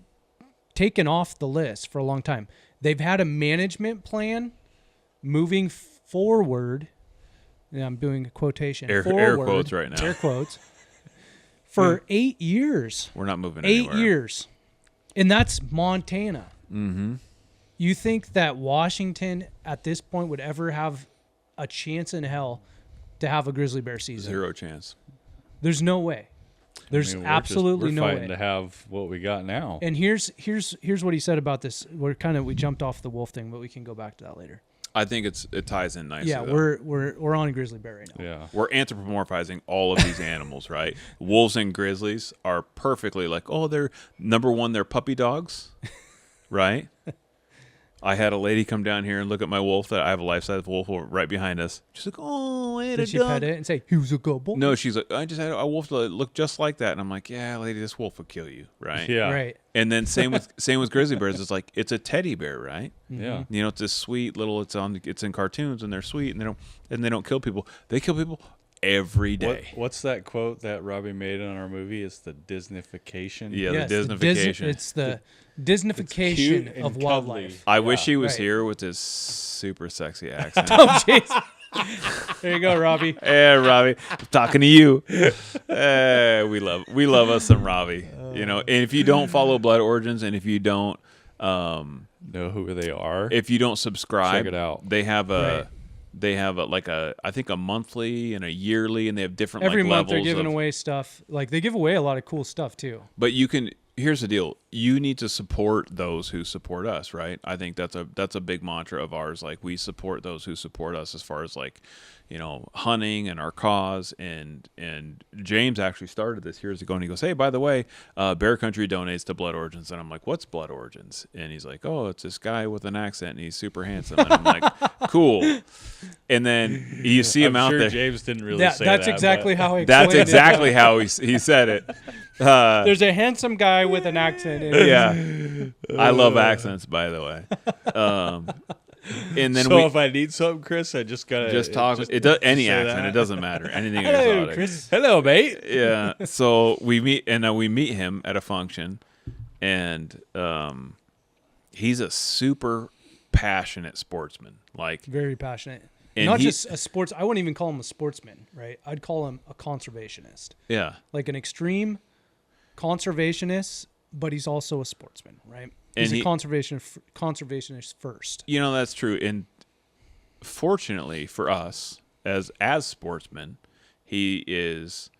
taken off the list for a long time. They've had a management plan moving forward. Yeah, I'm doing a quotation. Air forward, quotes right now. Air quotes. For 8 years. We're not moving 8 anywhere. years. And that's Montana. Mm-hmm. You think that Washington at this point would ever have a chance in hell to have a grizzly bear season? 0 chance. There's no way. There's I mean, absolutely we're no fighting way. to have what we got now. And here's what he said about this. We jumped off the wolf thing, but we can go back to that later. I think it ties in nicely. Yeah, though. we're on grizzly bear right now. Yeah. We're anthropomorphizing all of these animals, right? Wolves and grizzlies are perfectly like, oh, they're number one, they're puppy dogs, right? I had a lady come down here and look at my wolf. That I have a life-size wolf right behind us. She's like, oh, I had a Did she dog. pet it and say, "Who's a good boy"? No, she's like, I just had a wolf that looked just like that, and I'm like, yeah, lady, this wolf would kill you, right? Yeah. Right. And then same with grizzly bears. It's like it's a teddy bear, right? Yeah. You know, it's this sweet little. It's in cartoons and they're sweet and they don't kill people. They kill people every day. What's that quote that Robbie made in our movie? It's the Disneyfication. Yeah, Yes, the Disneyfication. it's the cute Disneyfication and of cuddly. wildlife. I wish he was right. here with his super sexy accent. Oh, jeez. There you go, Robbie. Hey, Robbie, I'm talking to you. We love us some Robbie. You know, and if you don't follow Blood Origins, and if you don't Know who they are. if you don't subscribe, Check it out. They have a Right. I think a monthly and a yearly, and they have different Every like month they're levels giving of, away stuff. Like they give away a lot of cool stuff too. But you can. Here's the deal: you need to support those who support us, right? I think that's a big mantra of ours. Like we support those who support us, as far as like, you know, hunting and our cause. And James actually started this years ago, and he goes, "Hey, by the way, Bear Country donates to Blood Origins." And I'm like, "What's Blood Origins?" And he's like, "Oh, it's this guy with an accent, and he's super handsome." And I'm like, "Cool." And then you see him I'm out sure there. James didn't really That's say that. exactly but- how he That's explained exactly how he said it. There's a handsome guy with an accent. And Yeah, I love accents, by the way. And then So if I need something, Chris, I just gotta just talk. It does any say accent. that. It doesn't matter. Anything Hello, exotic. Chris. Hello, mate. Yeah. So we meet him at a function, and he's a super passionate sportsman. Like, Very passionate. And Not he- just a sports. I wouldn't even call him a sportsman, right? I'd call him a conservationist, yeah, like an extreme conservationist, but he's also a sportsman, right? And He's he- a conservationist first. you know that's true. And fortunately for us, as sportsmen, he is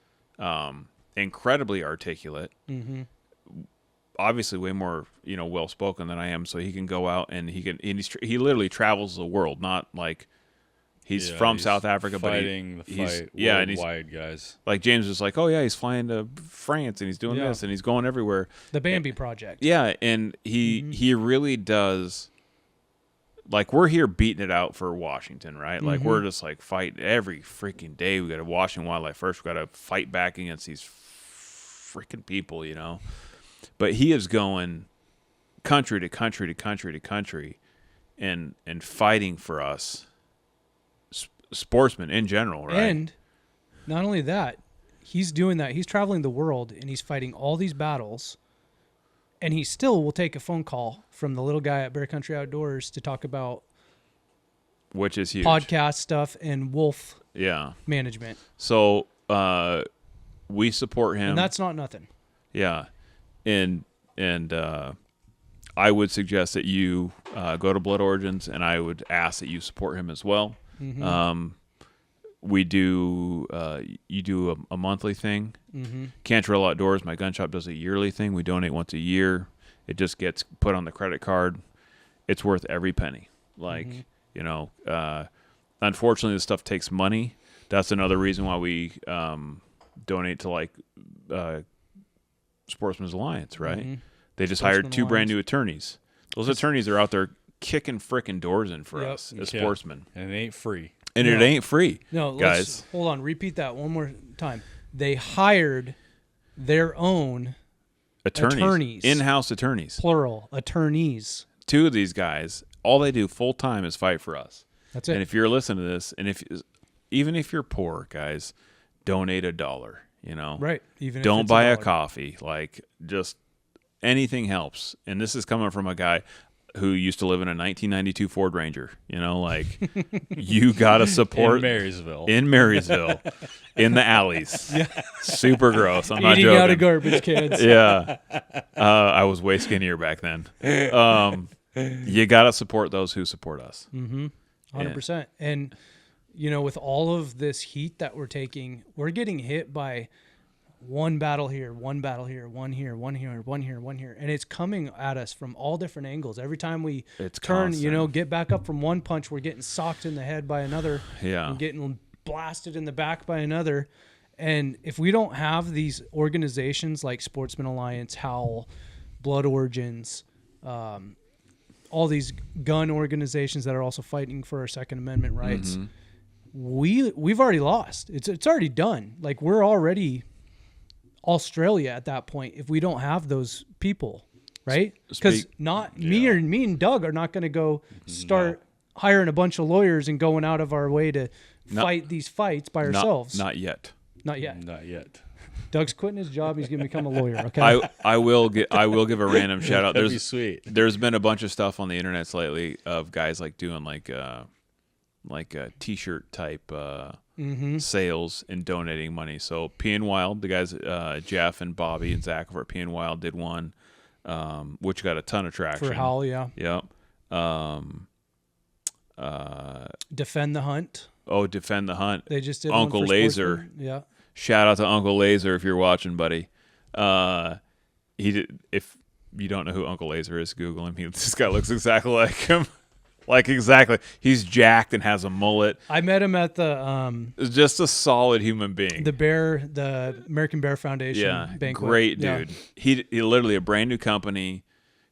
incredibly articulate. Mm-hmm. Obviously way more, you know, well spoken than I am, so he can go out and he literally travels the world, not like he's Yeah, from he's South Africa, but fighting the he's fight yeah, and he's worldwide, guys. like James was like, oh yeah, he's flying to France and he's doing Yeah. this and he's going everywhere. The Bambi Project. Yeah, and he really does. Like, we're here beating it out for Washington, right? Like, we're just like fighting every freaking day. We got to Washington Wildlife first. We got to fight back against these freaking people, you know. But he is going country to country to country to country, and fighting for us, sportsmen in general, right? And not only that, he's doing that. He's traveling the world and he's fighting all these battles. And he still will take a phone call from the little guy at Bear Country Outdoors to talk about Which is huge. podcast stuff and wolf Yeah. management. So we support him. And that's not nothing. Yeah, and I would suggest that you go to Blood Origins, and I would ask that you support him as well. We do you do a monthly thing. Cantrell Outdoors, my gun shop, does a yearly thing. We donate once a year. It just gets put on the credit card, it's worth every penny. Like, you know, unfortunately, this stuff takes money. That's another reason why we donate to like Sportsman's Alliance, right? They just hired 2 brand new attorneys. Those attorneys are out there kicking frickin' doors in for us as sportsmen. And it ain't free. And it ain't free. No, guys. Hold on. Repeat that one more time. They hired their own attorneys. In-house attorneys. Plural. Attorneys. 2 of these guys, all they do full time is fight for us. That's it. And if you're listening to this, and even if you're poor, guys, donate $1. You know, right? Even don't if it's buy $1. a coffee. Like, just anything helps. And this is coming from a guy who used to live in a 1992 Ford Ranger. You know, like, you gotta support In Marysville, in the alleys. Yeah. Super gross. I'm not Eating joking. out of garbage cans. Yeah, I was way skinnier back then. You gotta support those who support us. 100%. And you know, with all of this heat that we're taking, we're getting hit by one battle here, one here, one here, one here, and it's coming at us from all different angles. Every time we turn, you know, get back up from one punch, we're getting socked in the head by another. Yeah, and getting blasted in the back by another. And if we don't have these organizations like Sportsman Alliance, Howl, Blood Origins, all these gun organizations that are also fighting for our Second Amendment rights, we've already lost. It's already done. Like, we're already Australia at that point if we don't have those people, right? Because me and Doug are not going to go start hiring a bunch of lawyers and going out of our way to fight these fights by ourselves. Not yet. Not yet. Not yet. Doug's quitting his job. He's going to become a lawyer. Okay. I will give a random shout out. That'd be sweet. There's been a bunch of stuff on the internet lately of guys like doing like a t-shirt type sales and donating money. So P and Wild, the guys Jeff and Bobby and Zach over at P and Wild did one, which got a ton of traction. For Howl, yeah. Yep. Defend the Hunt. Oh, Defend the Hunt. They just did Uncle one for Laser. Sportsman. Yeah. Shout out to Uncle Laser if you're watching, buddy. He did. If you don't know who Uncle Laser is, Google him. This guy looks exactly like him. Like, exactly. He's jacked and has a mullet. I met him at the just a solid human being. the American Bear Foundation banquet. Great dude. Yeah. He literally a brand new company.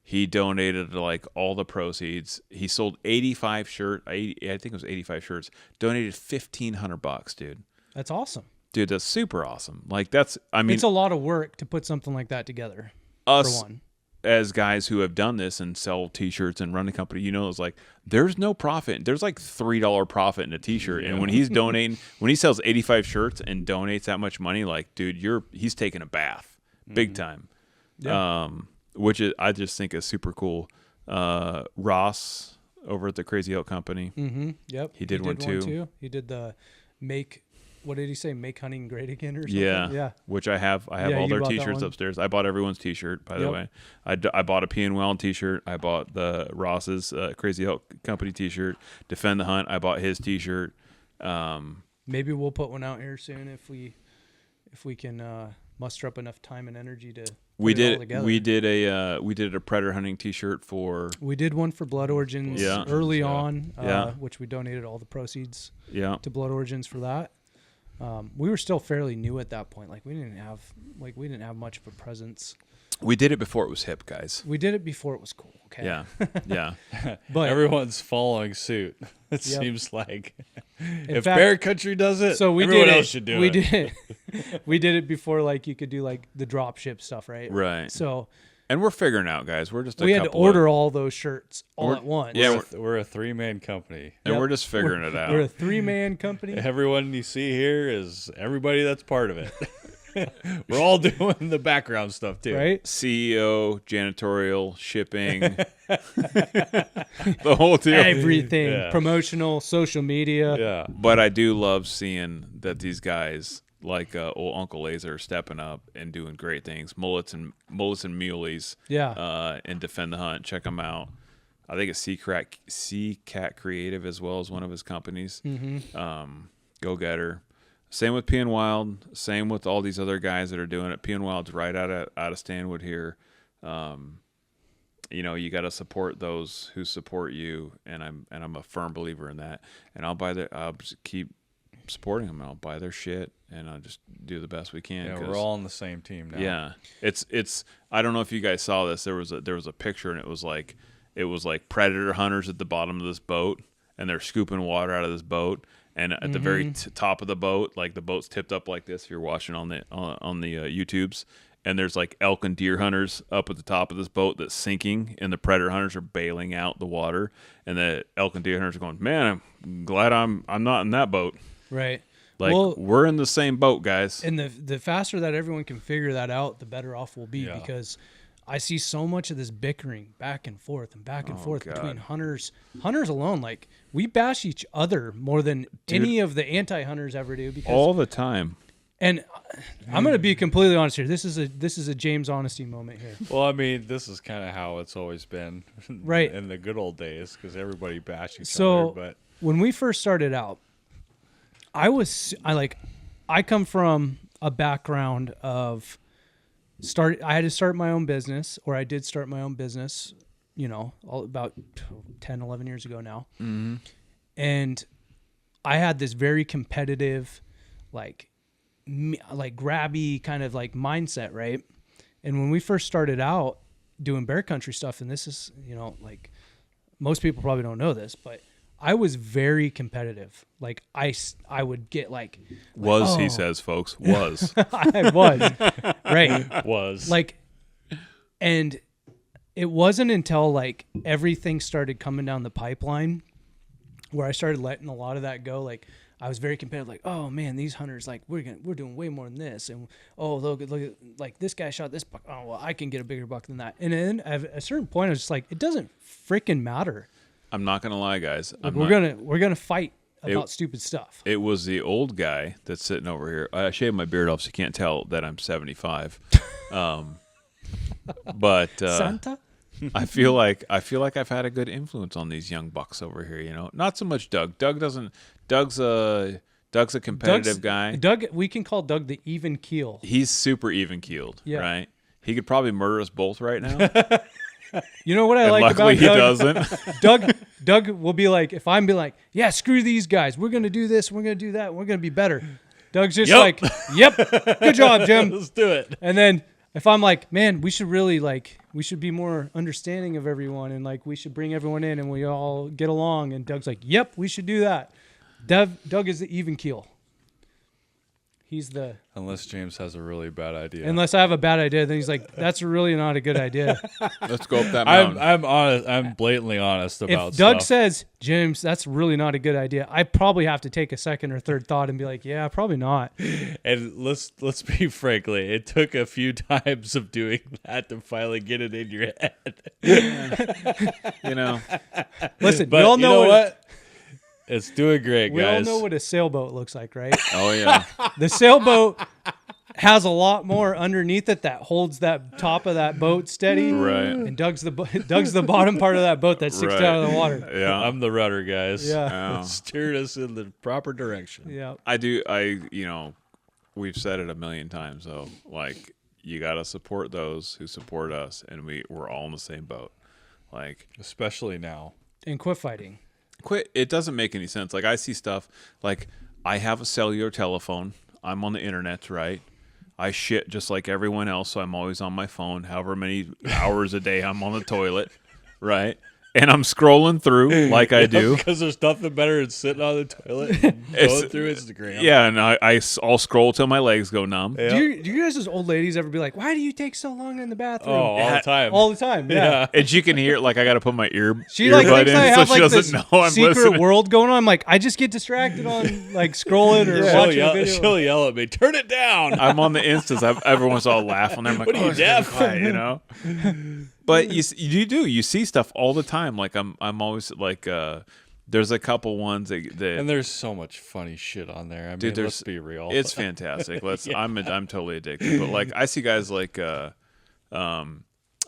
He donated like all the proceeds. He sold 85 shirts. I think it was 85 shirts. Donated $1,500, dude. That's awesome. Dude, that's super awesome. Like, it's a lot of work to put something like that together. Us, for one, as guys who have done this and sell T-shirts and run a company, you know, it's like there's no profit. There's like $3 profit in a T-shirt, and when he's donating, when he sells 85 shirts and donates that much money, like, dude, he's taking a bath, big time. Yeah. Which I just think is super cool. Ross over at the Crazy Elk Company. Mm-hmm. Yep. He did one too. He did the what did he say? Make hunting great again or something? Yeah. Which I have all their T-shirts upstairs. I bought everyone's T-shirt, by the way. I bought a P and Wild T-shirt. I bought the Ross's Crazy Elk Company T-shirt. Defend the Hunt. I bought his T-shirt. Maybe we'll put one out here soon if we can muster up enough time and energy to. We did a predator hunting T-shirt for. We did one for Blood Origins early on, which we donated all the proceeds to Blood Origins for that. We were still fairly new at that point. Like, we didn't have much of a presence. We did it before it was hip, guys. We did it before it was cool. Okay. Yeah. But everyone's following suit. It seems like if fact, Bear Country does it, so everyone else should do it. We did it before, like, you could do like the drop ship stuff, right? Right. So. And we're figuring out, guys. We're just we had to order all those shirts all at once. Yeah, we're a 3-man company, and we're just figuring it out. We're a 3-man company. Everyone you see here is everybody that's part of it. We're all doing the background stuff too, right? CEO, janitorial, shipping, the whole deal, everything, promotional, social media. Yeah, but I do love seeing that these guys, like old Uncle Laser, are stepping up and doing great things. Mullets and Muleys. And Defend the Hunt. Check them out. I think it's Sea Cat Creative as well as one of his companies. Mm-hmm. Go Getter. Same with P and Wild. Same with all these other guys that are doing it. P and Wild's right out of Stanwood here. you got to support those who support you, and I'm a firm believer in that. And I'll just keep supporting them. I'll buy their shit, and I'll just do the best we can. Yeah, we're all on the same team now. Yeah, it's. I don't know if you guys saw this. There was a picture, and it was like predator hunters at the bottom of this boat, and they're scooping water out of this boat. And at the very top of the boat, like the boat's tipped up like this. If you're watching on the YouTubes, and there's like elk and deer hunters up at the top of this boat that's sinking, and the predator hunters are bailing out the water, and the elk and deer hunters are going, "Man, I'm glad I'm not in that boat." Right. Like, we're in the same boat, guys. And the faster that everyone can figure that out, the better off we'll be, because I see so much of this bickering back and forth between hunters. Hunters alone, like, we bash each other more than any of the anti-hunters ever do. Because, all the time. And I'm going to be completely honest here. This is a James honesty moment here. Well, I mean, this is kind of how it's always been, right, in the good old days, because everybody bashed each other. But when we first started out, I come from a background of I had to start my own business, or I did start my own business, about 10, 11 years ago now. Mm-hmm. And I had this very competitive, like grabby kind of like mindset, right? And when we first started out doing bear country stuff, and this is, like, most people probably don't know this, but I was very competitive. Like, I would get he says, folks, was. I was, right. Was. Like, and it wasn't until like everything started coming down the pipeline where I started letting a lot of that go. Like, I was very competitive. Like, oh man, these hunters, like, we're doing way more than this. And look at like, this guy shot this buck. Oh well, I can get a bigger buck than that. And then at a certain point, I was just like, it doesn't freaking matter. I'm not gonna lie, guys. We're gonna fight about stupid stuff. It was the old guy that's sitting over here. I shaved my beard off, so you can't tell that I'm 75. But Santa. I feel like I've had a good influence on these young bucks over here. Not so much Doug. Doug's a competitive guy. Doug, we can call Doug the even keel. He's super even keeled, right? He could probably murder us both right now. You know what I like about Doug? Luckily he doesn't. Doug will be like, if I'm be like, yeah, screw these guys. We're going to do this. We're going to do that. We're going to be better. Doug's just like, yep, good job, Jim. Let's do it. And then if I'm like, man, we should really we should be more understanding of everyone, and like we should bring everyone in and we all get along. And Doug's like, yep, we should do that. Doug is the even keel. He's the... Unless James has a really bad idea. Unless I have a bad idea, then he's like, that's really not a good idea. Let's go up that mountain. I'm honest. I'm blatantly honest about if Doug stuff. says, James, that's really not a good idea, I probably have to take a second or third thought and be like, yeah, probably not. And let's be frankly, it took a few times of doing that to finally get it in your head. Listen, but we all know what? It's doing great, guys. We all know what a sailboat looks like, right? Oh, yeah. The sailboat has a lot more underneath it that holds that top of that boat steady. Right. And Doug's the bottom part of that boat that sticks Right. out of the water. Yeah. I'm the rudder, guys. Yeah. Steered us in the proper direction. Yeah. We've said it a million times, though. Like, you got to support those who support us, and we're all in the same boat. Like, especially now. And quit fighting. It doesn't make any sense. Like, I see stuff like, I have a cellular telephone. I'm on the internet, right? I shit just like everyone else, so I'm always on my phone. However many hours a day I'm on the toilet, right? And I'm scrolling through like I do. Because there's nothing better than sitting on the toilet and going through Instagram. Yeah, and I'll scroll till my legs go numb. Yeah. Do you guys as old ladies ever be like, why do you take so long in the bathroom? Oh, all the time. All the time, yeah. And she can hear, like, I got to put my earbud thinks in I have, so she doesn't this know I'm secret listening. world going on. I'm like, I just get distracted on like scrolling or watching a video. She'll yell at me, turn it down. I'm on the Instas. Everyone's all laughing. I'm like, what are you, deaf? Quiet, But you see stuff all the time. Like, I'm always like, there's a couple ones that and there's so much funny shit on there. I mean, let's be real. It's fantastic. I'm totally addicted. But like, I see guys like the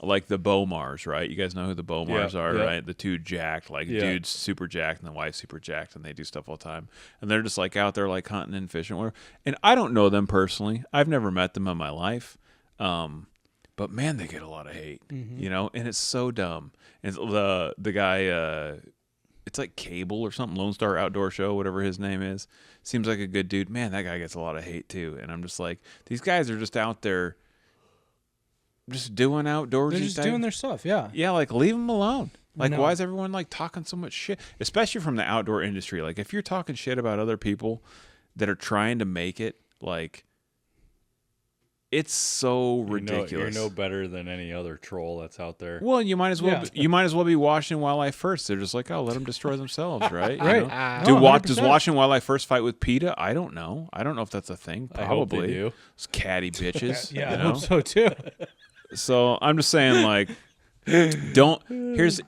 Bomars, right? You guys know who the Bomars are, right? The two jacked, dude's super jacked and the wife's super jacked, and they do stuff all the time. And they're just like out there like hunting and fishing. And I don't know them personally. I've never met them in my life. But but man, they get a lot of hate, you know, and it's so dumb. And the guy, it's like Cable or something, Lone Star Outdoor Show, whatever his name is, seems like a good dude. Man, that guy gets a lot of hate too. And I'm just like, these guys are just out there just doing outdoorsy They're just type. doing their stuff. Yeah. Yeah, like leave them alone. Like, No. why is everyone like talking so much shit? Especially from the outdoor industry. Like, if you're talking shit about other people that are trying to make it, like, it's so ridiculous. You're no better than any other troll that's out there. Well, you might as well. Yeah. You might as well be watching wildlife first. They're just like, oh, let them destroy themselves, right? You Right. know? No, Does 100%. watching wildlife first fight with PETA? I don't know. I don't know if that's a thing. I hope they Probably. do. Those catty bitches. Yeah, you I know? hope so too. So I'm just saying, like, don't. Here's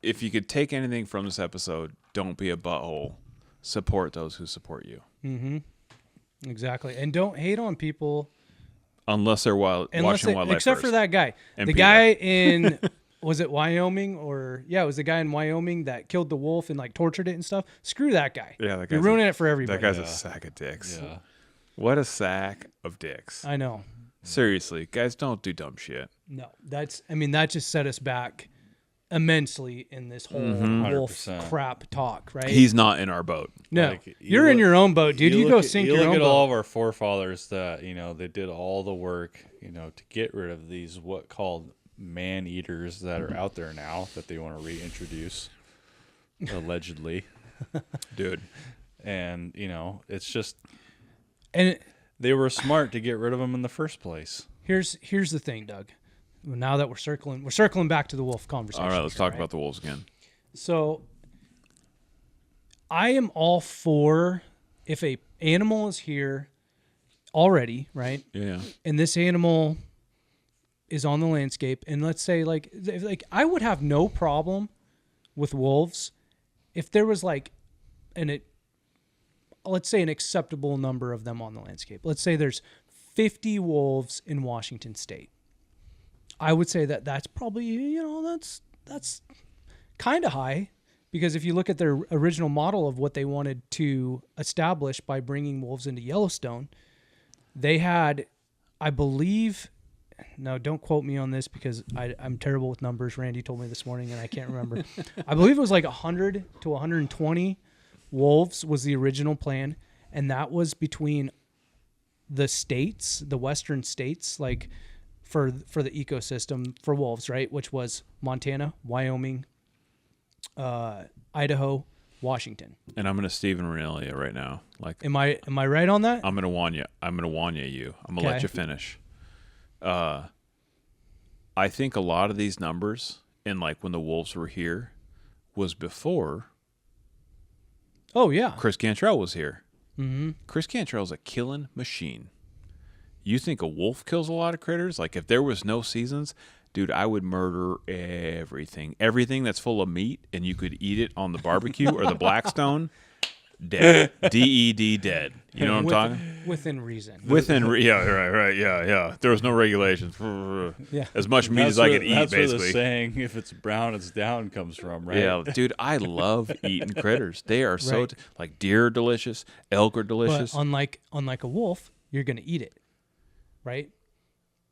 if you could take anything from this episode, don't be a butthole. Support those who support you, Exactly. And don't hate on people unless they're watching wildlife except first. for that guy. And the PETA. guy in was it Wyoming or it was the guy in Wyoming that killed the wolf and like tortured it and stuff. Screw that guy. Yeah, that You're guy's ruining it for everybody. That guy's a sack of dicks. Yeah. What a sack of dicks. I know. Seriously, guys, don't do dumb shit. No, that just set us back immensely in this whole wolf 100%. crap talk, right? He's not in our boat. no, Like, you're in your own boat, dude. You go look sink you your look own at boat. all of our forefathers that, you know, they did all the work, you know, to get rid of these what called man eaters that are out there now that they want to reintroduce, allegedly. Dude. And, you know, it's just And they were smart to get rid of them in the first place. here's the thing, Doug. Now that we're circling back to the wolf conversation. All right, let's here, talk about the wolves again. So I am all for if a animal is here already, right? Yeah. And this animal is on the landscape, and let's say like I would have no problem with wolves if there was like let's say an acceptable number of them on the landscape. Let's say there's 50 wolves in Washington state. I would say that's probably, you know, that's kind of high, because if you look at their original model of what they wanted to establish by bringing wolves into Yellowstone, they had, I believe, no, don't quote me on this because I'm terrible with numbers. Randy told me this morning and I can't remember. I believe it was like 100 to 120 wolves was the original plan, and that was between the states, the western states, like for the ecosystem for wolves, right? Which was Montana, Wyoming, Idaho, Washington. And I'm going to Stephen Ranelli you right now. Like, Am I right on that? I'm going to warn you. I'm going to warn you. I'm going to let Okay. you finish. I think a lot of these numbers, and like when the wolves were here, was before Oh yeah. Chris Cantrell was here. Mm-hmm. Chris Cantrell's a killing machine. You think a wolf kills a lot of critters? Like, if there was no seasons, dude, I would murder everything. Everything that's full of meat and you could eat it on the barbecue or the Blackstone, dead. D-E-D, dead. You know what I'm talking? Within reason. Yeah, right, yeah. There was no regulations. Yeah. As much meat as I could eat, That's where the basically. saying, if it's brown, it's down, comes from, right? Yeah, dude, I love eating critters. They are so, Right. like, deer are delicious, elk are delicious. But unlike a wolf, you're gonna eat it, right?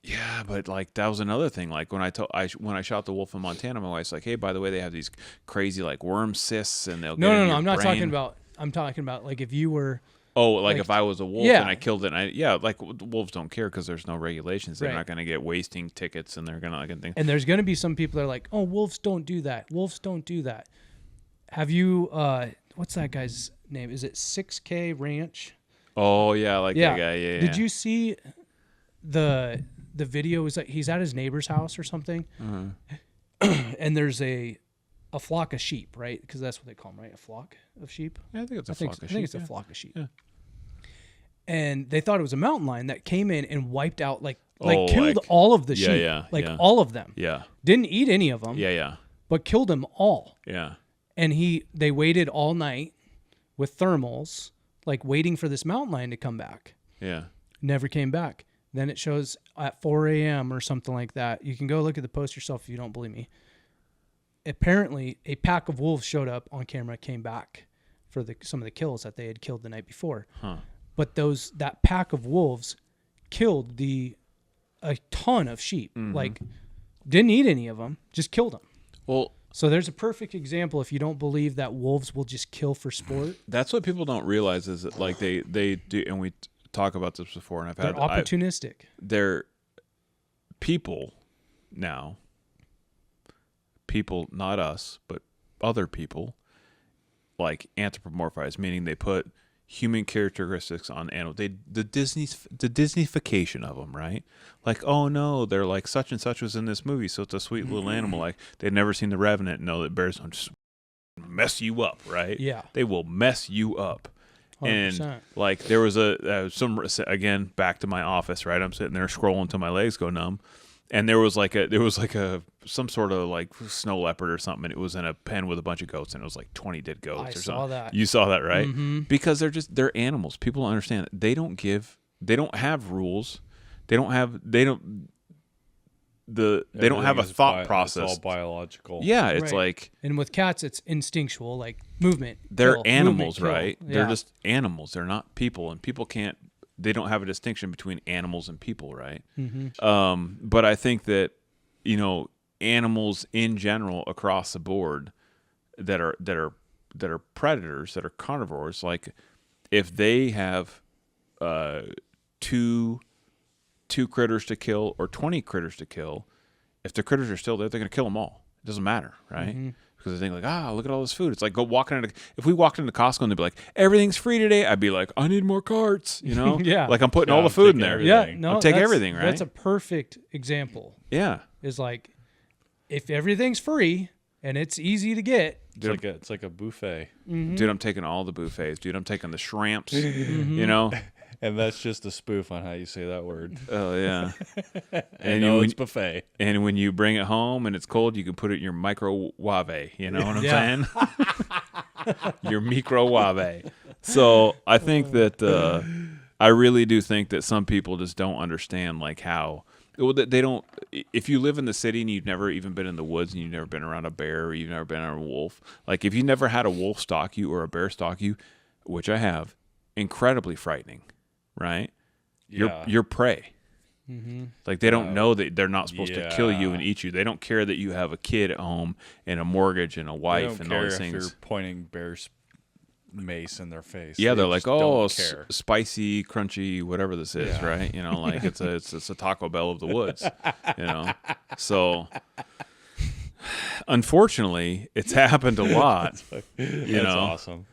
Yeah, but like that was another thing. Like when I shot the wolf in Montana, my wife's like, "Hey, by the way, they have these crazy like worm cysts, and they'll get in No. your I'm not brain." talking about. I'm talking about like if you were. Oh, like like- if I was a wolf Yeah. and I killed it, like wolves don't care because there's no regulations. They're Right. not going to get wasting tickets, and they're going to like think. And there's gonna be some people that are like, "Oh, wolves don't do that. Wolves don't do that." Have you? What's that guy's name? Is it 6K Ranch? Oh yeah, like Yeah. that guy. Yeah. Did you see the video? Is like he's at his neighbor's house or something, and there's a flock of sheep, right? Because that's what they call them, right? A flock of sheep. Yeah, I think it's a I think flock of it's sheep, a yeah. flock of sheep. Yeah. And they thought it was a mountain lion that came in and wiped out, Oh, killed like- all of the yeah, sheep, yeah, yeah. all of them. Yeah, Didn't eat any of them, yeah. but killed them all. Yeah. And they waited all night with thermals, like waiting for this mountain lion to come back. Yeah. Never came back. Then it shows at 4 a.m. or something like that. You can go look at the post yourself if you don't believe me. Apparently, a pack of wolves showed up on camera, came back for some of the kills that they had killed the night before. Huh. But that pack of wolves killed the a ton of sheep. Like, didn't eat any of them, just killed them. Well, so there's a perfect example if you don't believe that wolves will just kill for sport. that's what people don't realize is that like they do, and we talk about this before, and They're opportunistic. They're people now. People, not us, but other people, like anthropomorphize, meaning they put human characteristics on animals. The Disneyfication of them, right? Like, oh no, they're like such and such was in this movie, so it's a sweet little animal. Like they've never seen The Revenant and know that bears don't just mess you up, right? Yeah, they will mess you up. 100%. And like there was again, back to my office, right? I'm sitting there scrolling until my legs go numb. And there was some sort of like snow leopard or something, and it was in a pen with a bunch of goats, and it was like 20 dead goats or something. I saw that. You saw that, right? Mm-hmm. Because they're animals. People don't understand it. They don't have rules. They don't have a thought process. It's all biological. Yeah, it's Right. like, and with cats, it's instinctual, like movement. they're kill, animals, movement, kill. right? Yeah. They're just animals. They're not people, and people can't. They don't have a distinction between animals and people, right? Mm-hmm. But I think that, animals in general across the board that are predators, that are carnivores, like if they have two critters to kill or 20 critters to kill, if the critters are still there, they're going to kill them all. It doesn't matter, right? Mm-hmm. Because they think like, look at all this food. It's like if we walked into Costco and they'd be like, everything's free today, I'd be like, I need more carts, Yeah. Like I'm putting all Yeah, the food in there. everything. Yeah, no, I'll take that's- everything, right? That's a perfect example. Yeah. Is like, if everything's free and it's easy to get, It's like a buffet. Dude, I'm taking all the buffets. Dude, I'm taking the shrimps, And that's just a spoof on how you say that word. Oh, yeah. And it's buffet. And when you bring it home and it's cold, you can put it in your microwave. You know what I'm Yeah. saying? Your microwave. So I think that I really do think that some people just don't understand like how they don't. If you live in the city and you've never even been in the woods and you've never been around a bear or you've never been around a wolf, like if you never had a wolf stalk you or a bear stalk you, which I have, incredibly frightening, right? Yeah. You're prey. mm-hmm. Like they don't know that they're not supposed to kill you Yeah. and eat you. They don't care that you have a kid at home and a mortgage and a They wife don't and care all these if things. you're pointing bear's mace in their face. Yeah, They they're like, just oh, don't care. spicy, crunchy, whatever this is, Yeah. right? Like it's a Taco Bell of the woods, So, unfortunately, it's happened a lot, That's awesome.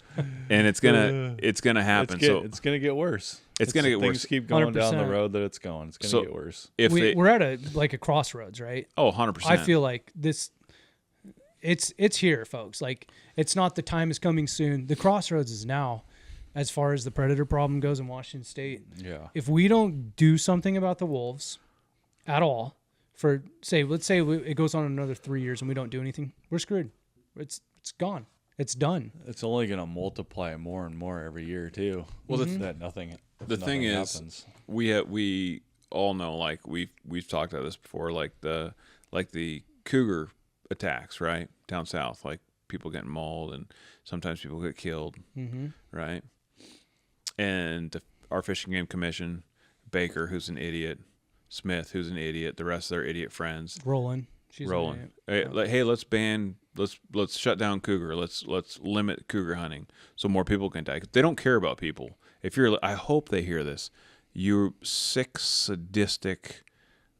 and it's gonna happen. It's gonna get worse. It's gonna get Things worse. keep going down the 100%. road that it's going. It's gonna So- get worse. If We're at a crossroads, right? 100%. I feel like this. It's here, folks. Like, it's not the time is coming soon. The crossroads is now, as far as the predator problem goes in Washington State. Yeah. If we don't do something about the wolves at all, let's say it goes on another 3 years and we don't do anything, we're screwed. It's gone. It's done. It's only gonna multiply more and more every year too. Well, that nothing. the thing nothing is, happens. we all know, like we've talked about this before, like the cougar attacks, right, down south, like people getting mauled and sometimes people get killed, right? And our fishing game commission, Baker, who's an idiot, Smith, who's an idiot, the rest of their idiot friends, Rolling. She's rolling. an idiot. Hey, let's shut down cougar. Let's limit cougar hunting so more people can die. They don't care about people. I hope they hear this. You're sick, sadistic.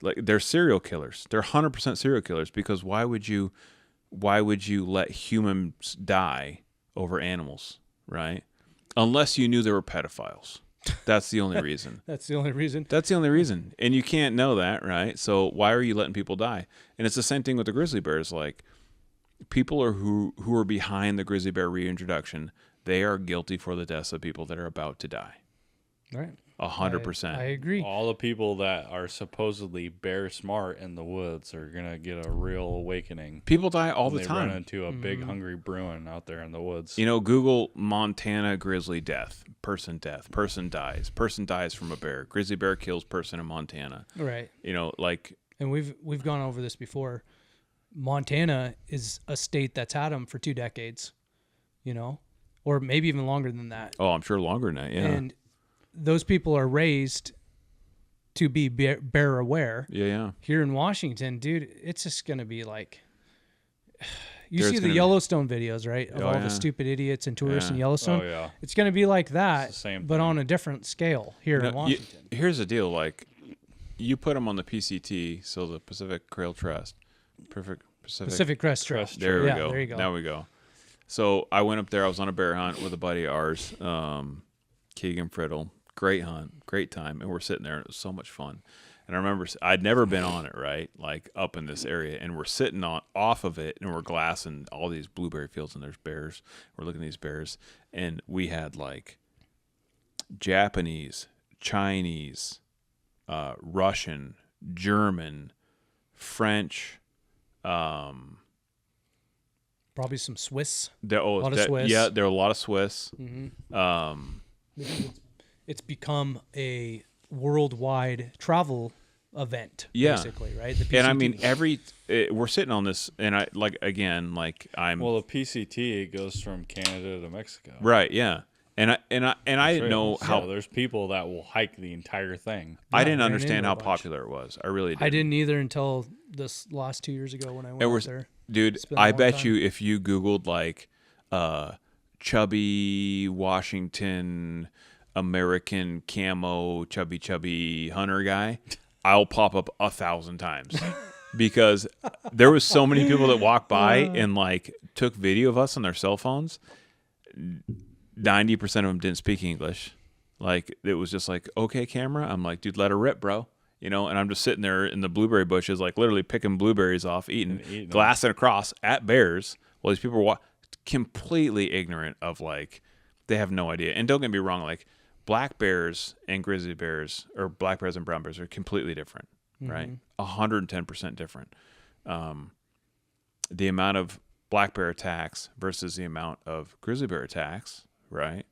Like they're serial killers. They're 100% serial killers because why would you let humans die over animals, right? Unless you knew they were pedophiles. That's the only reason. That's the only reason. That's the only reason. And you can't know that, right? So why are you letting people die? And it's the same thing with the grizzly bears. Like people who are behind the grizzly bear reintroduction, they are guilty for the deaths of people that are about to die. Right. 100%. I agree. All the people that are supposedly bear smart in the woods are gonna get a real awakening. People die all the They time. run into a big hungry Bruin out there in the woods. Google Montana grizzly death, person dies, person dies from a bear. Grizzly bear kills person in Montana. Right. And we've gone over this before. Montana is a state that's had them for 2 decades, or maybe even longer than that. oh, I'm sure longer than that. Yeah. And those people are raised to be bear aware. Yeah. Here in Washington, dude, it's just going to be like, you There's see the gonna be- Yellowstone videos, right? Of Oh, all yeah. the stupid idiots and tourists in Yeah. Yellowstone. Oh, yeah. It's going to be like that, It's the same but thing. on a different scale here in Washington. Here's the deal. Like, you put them on the PCT, so the Pacific Trail Trust. Pacific Crest Trail. There we Yeah, go. there you go. Now we go. So I went up there. I was on a bear hunt with a buddy of ours, Keegan Friddle. Great hunt, great time, and we're sitting there, and it was so much fun. And I remember I'd never been on it, right? Like up in this area, and we're sitting off of it, and we're glassing all these blueberry fields, and there's bears. We're looking at these bears, and we had like Japanese, Chinese, Russian, German, French. Probably some Swiss. A lot of Swiss. Yeah, there are a lot of Swiss. It's become a worldwide travel event, Yeah. basically, right? The And I PCT. mean, we're sitting on this, and I'm Well, the PCT goes from Canada to Mexico. right, yeah. And I didn't Right. know So how there's people that will hike the entire thing. I Yeah, didn't ran understand into how a bunch. popular it was. I really didn't. I didn't either until this last 2 years ago when I went It out was, there. dude. Spent a I long bet time. you if you Googled like chubby Washington American camo chubby hunter guy, I'll pop up 1,000 times because there was so many people that walked by and like took video of us on their cell phones. 90% of them didn't speak English. Like it was just like, okay, camera. I'm like, dude, let her rip, bro. You know, and I'm just sitting there in the blueberry bushes, like literally picking blueberries off, eating them. glassing across at bears. While these people were completely ignorant of like, they have no idea. And don't get me wrong, like black bears and grizzly bears, or black bears and brown bears, are completely different, right? 110% different. The amount of black bear attacks versus the amount of grizzly bear attacks, right?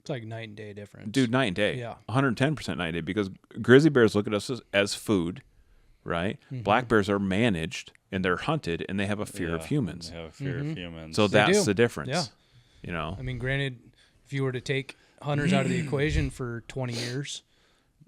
It's like night and day difference. Dude, night and day. Yeah. 110% night and day, because grizzly bears look at us as food, right? Mm-hmm. Black bears are managed and they're hunted and they have a fear of humans. They have a fear of humans. So that's do. the difference. Yeah. You know, I mean, granted, if you were to take hunters out of the equation for 20 years,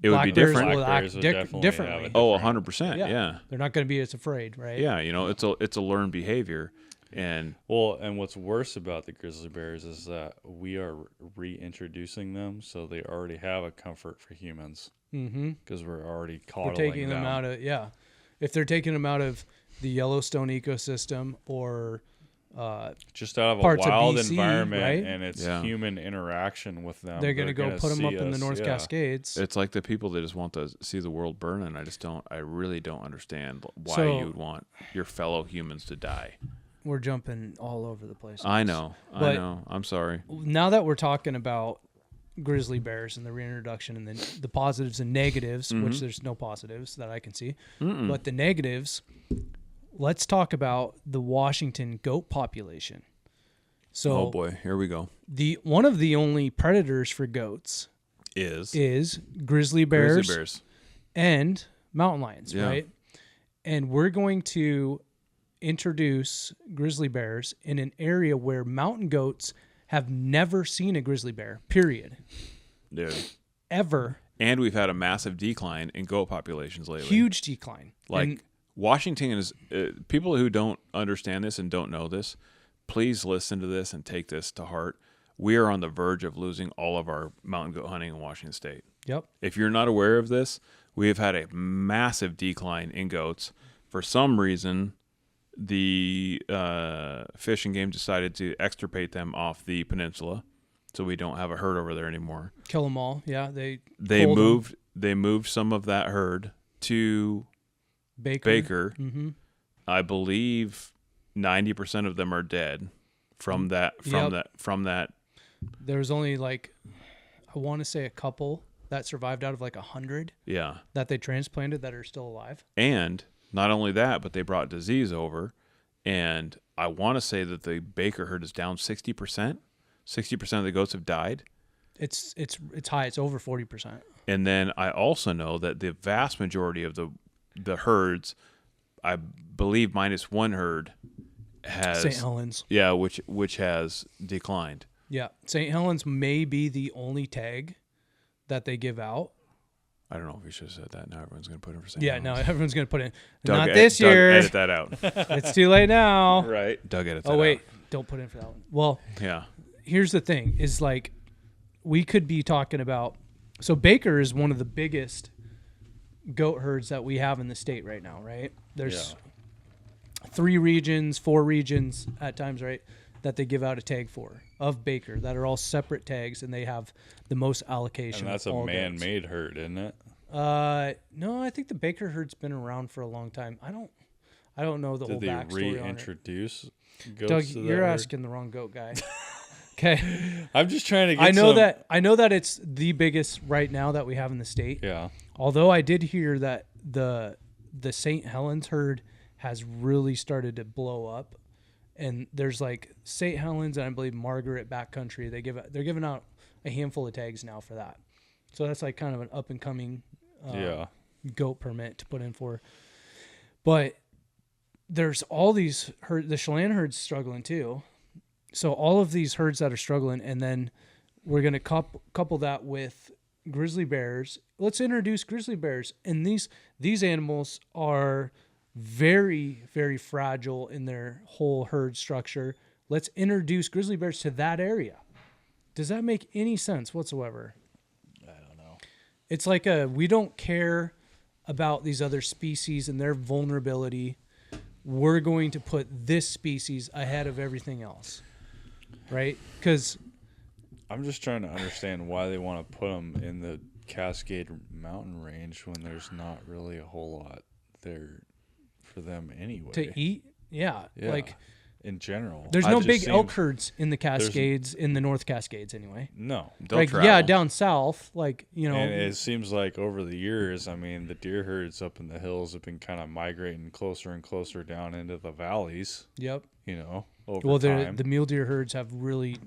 it would be black bears different. will Black act bears would definitely have differently. a Oh, 100%. Yeah. Yeah. They're not going to be as afraid, right? Yeah. You know, it's a learned behavior. And Well, and what's worse about the grizzly bears is that we are reintroducing them, so they already have a comfort for humans Mm-hmm. because we're already We're coddling taking them out of, if they're taking them out of the Yellowstone ecosystem or just out of a parts of wild BC, environment, right? and it's Yeah. human interaction with them. they're going to go gonna put them up see in the us, North yeah. Cascades. it's like the people that just want to see the world burn. And I really don't understand why So- you would want your fellow humans to die. We're jumping all over the place. I know. But- I'm sorry. Now that we're talking about grizzly bears and the reintroduction and the positives and negatives, Mm-hmm. which there's no positives that I can see, but the negatives, let's talk about the Washington goat population. So Oh boy, here we go. one of the only predators for goats is grizzly bears, Grizzly bears. and mountain lions, Yeah. right? And we're going to introduce grizzly bears in an area where mountain goats have never seen a grizzly bear, period. Dude. Ever. And we've had a massive decline in goat populations lately. Huge decline. Like And Washington is people who don't understand this and don't know this, please listen to this and take this to heart. We are on the verge of losing all of our mountain goat hunting in Washington State. yep. If you're not aware of this, we have had a massive decline in goats. For some reason, the Fish and Game decided to extirpate them off the peninsula, so we don't have a herd over there anymore. Kill them all. Yeah. They pulled 'em. moved. They moved some of that herd to Baker. Mm-hmm. I believe 90% of them are dead from that. From that. There was only like, I want to say a couple that survived out of like 100 Yeah, that they transplanted that are still alive. and not only that, but they brought disease over, and I want to say that the Baker herd is down 60%. 60% of the goats have died. It's high. It's over 40%. And then I also know that the vast majority of the herds, I believe minus one herd, has St. Helens. Yeah, which has declined. Yeah. St. Helens may be the only tag that they give out I don't know if we should have said that. Now everyone's going to put in for St. Yeah, no, Helens. everyone's gonna put in. Doug, Not this Doug, year. edit that out. It's too late now. Right. Doug, edit that Oh wait, out. don't put in for that one. Well, Yeah. here's the thing: is like we could be talking about. So Baker is one of the biggest goat herds that we have in the state right now. Right? There's 3 regions, 4 regions at times, right? That they give out a tag for of Baker that are all separate tags, and they have the most allocation. And that's of a all man-made herd, isn't it? goats. No, I think the Baker herd's been around for a long time. I don't know the whole Did they backstory on it. reintroduce goats Doug, to that you're herd? asking the wrong goat guy. Okay, I'm just trying to get I know some- I know that it's the biggest right now that we have in the state. Yeah. Although I did hear that the St. Helens herd has really started to blow up. And there's like St. Helens and I believe Margaret backcountry. They're giving out a handful of tags now for that. So that's like kind of an up and coming goat permit to put in for. But there's all these the Chelan herd's struggling too. So all of these herds that are struggling, and then we're going to couple that with grizzly bears. Let's introduce grizzly bears. And these animals are very, very fragile in their whole herd structure. Let's introduce grizzly bears to that area. Does that make any sense whatsoever? I don't know. It's like we don't care about these other species and their vulnerability. We're going to put this species ahead of everything else, right? Because I'm just trying to understand why they want to put them in the Cascade Mountain Range when there's not really a whole lot there for them anyway. to eat, yeah. Like in general. there's It no just big elk seems- herds in the Cascades, in the North Cascades anyway. No. They'll Like travel. yeah, down south, like you know, And it seems like over the years, I mean, the deer herds up in the hills have been kind of migrating closer and closer down into the valleys, yep. you know, over Well, time. the mule deer herds have really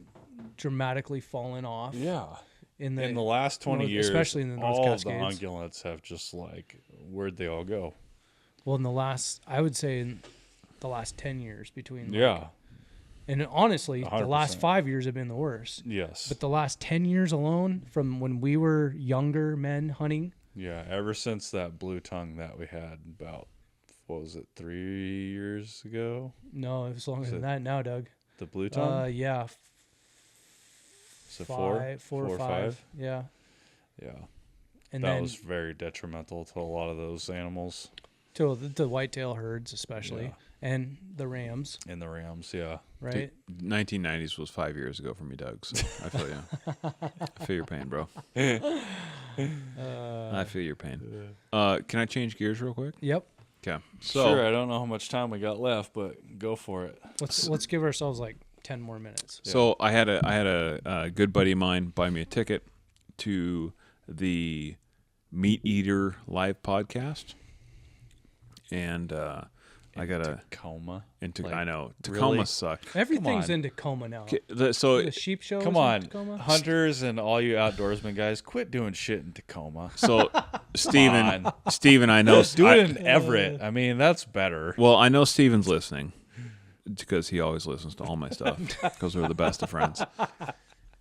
dramatically fallen off. Yeah. In In the last 20 North- years, especially in the North all of the Cascades. ungulates have just like, where'd they all go? Well, in the last, I would say in the last 10 years between. like- Yeah. and honestly, the 100%. last 5 years have been the worst. Yes. But the last 10 years alone, from when we were younger men hunting, Yeah. Ever since that blue tongue that we had about, what was it, 3 years ago? no, it was longer Is than it that now, Doug. The blue tongue? Yeah, Is it four or five. Yeah. Yeah. And That then was very detrimental to a lot of those animals. to the whitetail herds, especially, Yeah. and the rams, In the Rams, yeah. right? 1990s was 5 years ago for me, Doug. So I feel you. I feel your pain, bro. I feel your pain. Can I change gears real quick? Yep. Okay. So Sure, I don't know how much time we got left, but go for it. Let's give ourselves like 10 more minutes. So I had a good buddy of mine buy me a ticket to the Meat Eater live podcast, and I got a Tacoma. into. Like, I know Tacoma really? sucked. Everything's on. in Tacoma now. So The sheep show. Come is in on, Tacoma? hunters and all you outdoorsman guys, quit doing shit in Tacoma. Steven, I know. Do it in Everett. I mean, that's better. Well, I know Steven's listening because he always listens to all my stuff because we're the best of friends.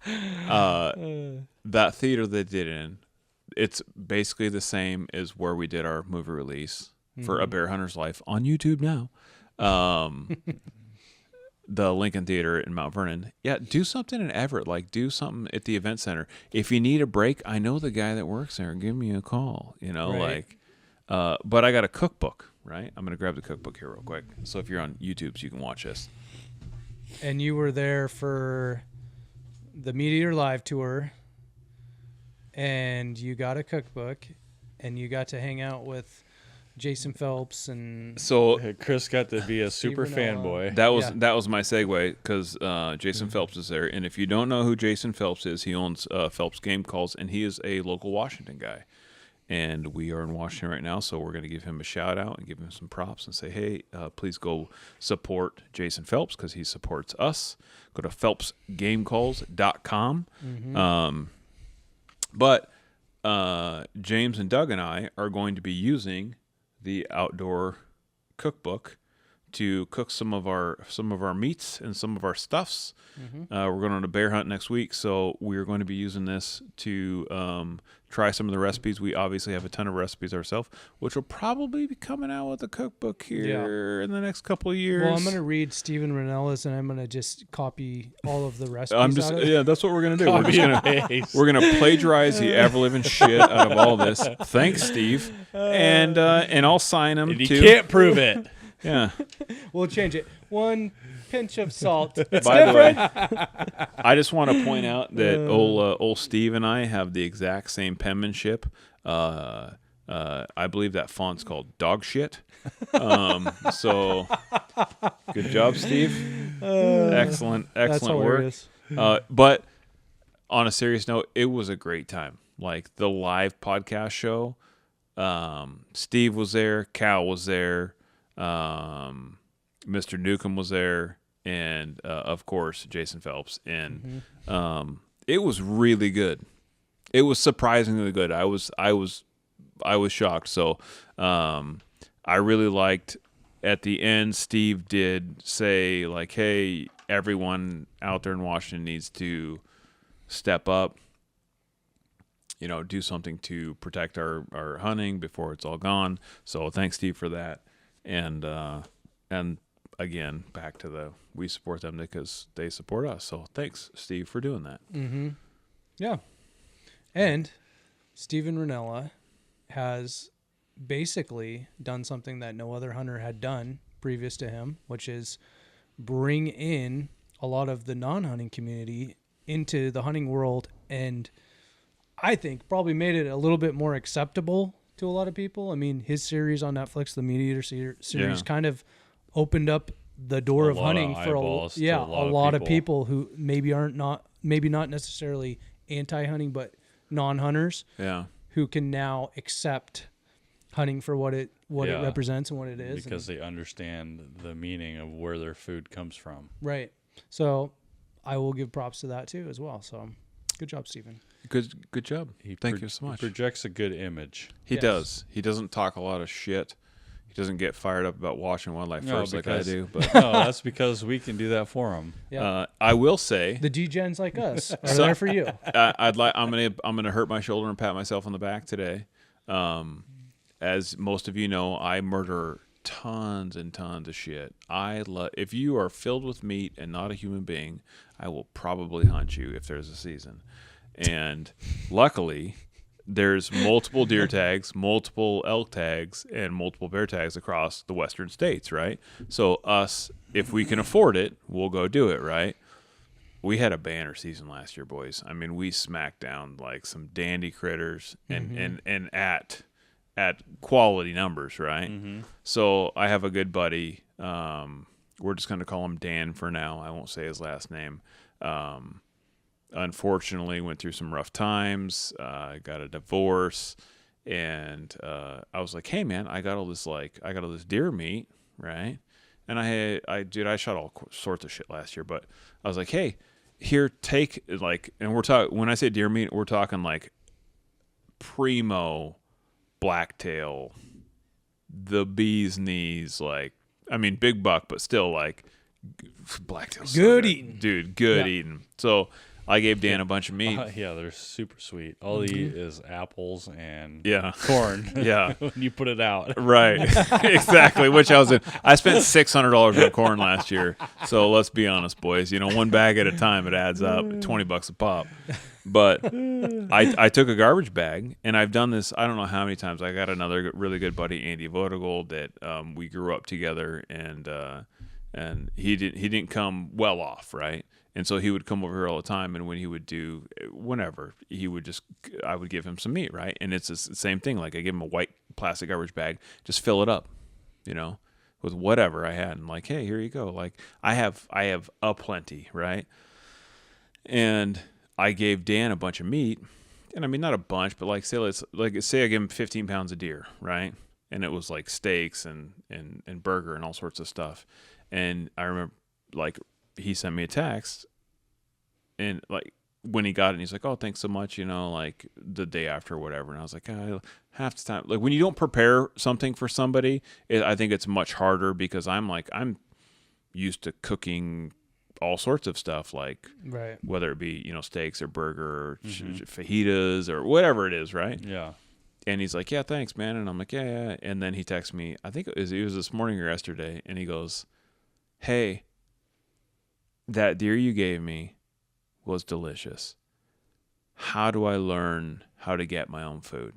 That theater they did in, it's basically the same as where we did our movie release for A Bear Hunter's Life on YouTube now. The Lincoln Theater in Mount Vernon. Yeah, do something in Everett. Like, do something at the event center. If you need a break, I know the guy that works there. Give me a call. You know, Right. but I got a cookbook, right? I'm going to grab the cookbook here real quick. So if you're on YouTube, so you can watch this. And you were there for the Meteor Live tour, and you got a cookbook, and you got to hang out with Jason Phelps and So Chris got to be a super Ranella. fanboy. that was my segue because Jason Phelps is there. And if you don't know who Jason Phelps is, he owns Phelps Game Calls, and he is a local Washington guy. And we are in Washington right now, so we're going to give him a shout out and give him some props and say, hey, please go support Jason Phelps because he supports us. Go to phelpsgamecalls.com. But James and Doug and I are going to be using the outdoor cookbook to cook some of our meats and some of our stuffs. We're going on a bear hunt next week, so we're going to be using this to try some of the recipes. We obviously have a ton of recipes ourselves, which will probably be coming out with a cookbook here in the next couple of years. Well, I'm going to read Steven Ranella's, and I'm going to just copy all of the recipes out of it. Yeah, that's what we're going to do. We're going to plagiarize the ever-living shit out of all this. Thanks, Steve. And I'll sign them, You too. can't prove it. Yeah. We'll change it. 1 pinch of salt. It's By different. the way, I just want to point out that old Steve and I have the exact same penmanship. I believe that font's called dog shit. So good job, Steve. Excellent That's work. hilarious. But on a serious note, it was a great time. Like the live podcast show. Steve was there, Cal was there, Mr. Newcomb was there, and of course Jason Phelps. And it was really good. It was surprisingly good. I was shocked. So I really liked at the end. Steve did say like, "Hey, everyone out there in Washington needs to step up. You know, do something to protect our hunting before it's all gone." So thanks, Steve, for that. And again, back to we support them because they support us. So thanks, Steve, for doing that. Yeah. And Steven Ranella has basically done something that no other hunter had done previous to him, which is bring in a lot of the non-hunting community into the hunting world, and I think probably made it a little bit more acceptable to a lot of people. I mean, his series on Netflix, the Meat Eater series, kind of opened up the door of hunting for a lot of people who maybe not necessarily anti-hunting, but non-hunters. Yeah. Who can now accept hunting for what it represents and what it is, because they understand the meaning of where their food comes from. Right. So I will give props to that too as well. So good job, Stephen. Good job. Thank you so much. He projects a good image. He does. He doesn't talk a lot of shit. He doesn't get fired up about watching wildlife first like I do. But no, that's because we can do that for him. Yeah. I will say the D-gens like us are there for you. I'm gonna hurt my shoulder and pat myself on the back today. As most of you know, I murder tons and tons of shit. If you are filled with meat and not a human being, I will probably hunt you if there's a season. And luckily, there's multiple deer tags, multiple elk tags, and multiple bear tags across the western states, right? So if we can afford it, we'll go do it, right? We had a banner season last year, boys. I mean, we smacked down like some dandy critters and at quality numbers, right? So I have a good buddy. We're just going to call him Dan for now. I won't say his last name. Unfortunately, went through some rough times. Got a divorce, and I was like, "Hey, man, I got all this deer meat, right?" And I shot all sorts of shit last year, but I was like, "Hey, here, take like," and we're talking. When I say deer meat, we're talking like primo blacktail, the bee's knees, like I mean, big buck, but still like blacktail. Good eating, dude. Good eating. So. I gave Dan a bunch of meat. Yeah, they're super sweet. All they eat is apples and corn. Yeah. When you put it out. Right. Exactly. Which I spent $600 on corn last year. So let's be honest, boys. You know, one bag at a time, it adds up. $20 a pop. But I took a garbage bag, and I've done this I don't know how many times. I got another really good buddy, Andy Vodegold, that we grew up together, and he didn't come well off, right? And so he would come over here all the time, and when he would do whenever, I would give him some meat, right? And it's the same thing. Like I give him a white plastic garbage bag, just fill it up, you know, with whatever I had, and like, hey, here you go. Like I have a plenty, right? And I gave Dan a bunch of meat, and I mean not a bunch, but like say I give him 15 pounds of deer, right? And it was like steaks and burger and all sorts of stuff. And I remember like he sent me a text, and like when he got it, and he's like, "Oh, thanks so much," like the day after or whatever. And I was like, half the time, like when you don't prepare something for somebody, I think it's much harder because I'm used to cooking all sorts of stuff, like Right. whether it be steaks or burger or fajitas or whatever it is, right? Yeah. And he's like, "Yeah, thanks, man." And I'm like, "Yeah." And then he texts me, I think it was this morning or yesterday, and he goes, "Hey, that deer you gave me was delicious. How do I learn how to get my own food?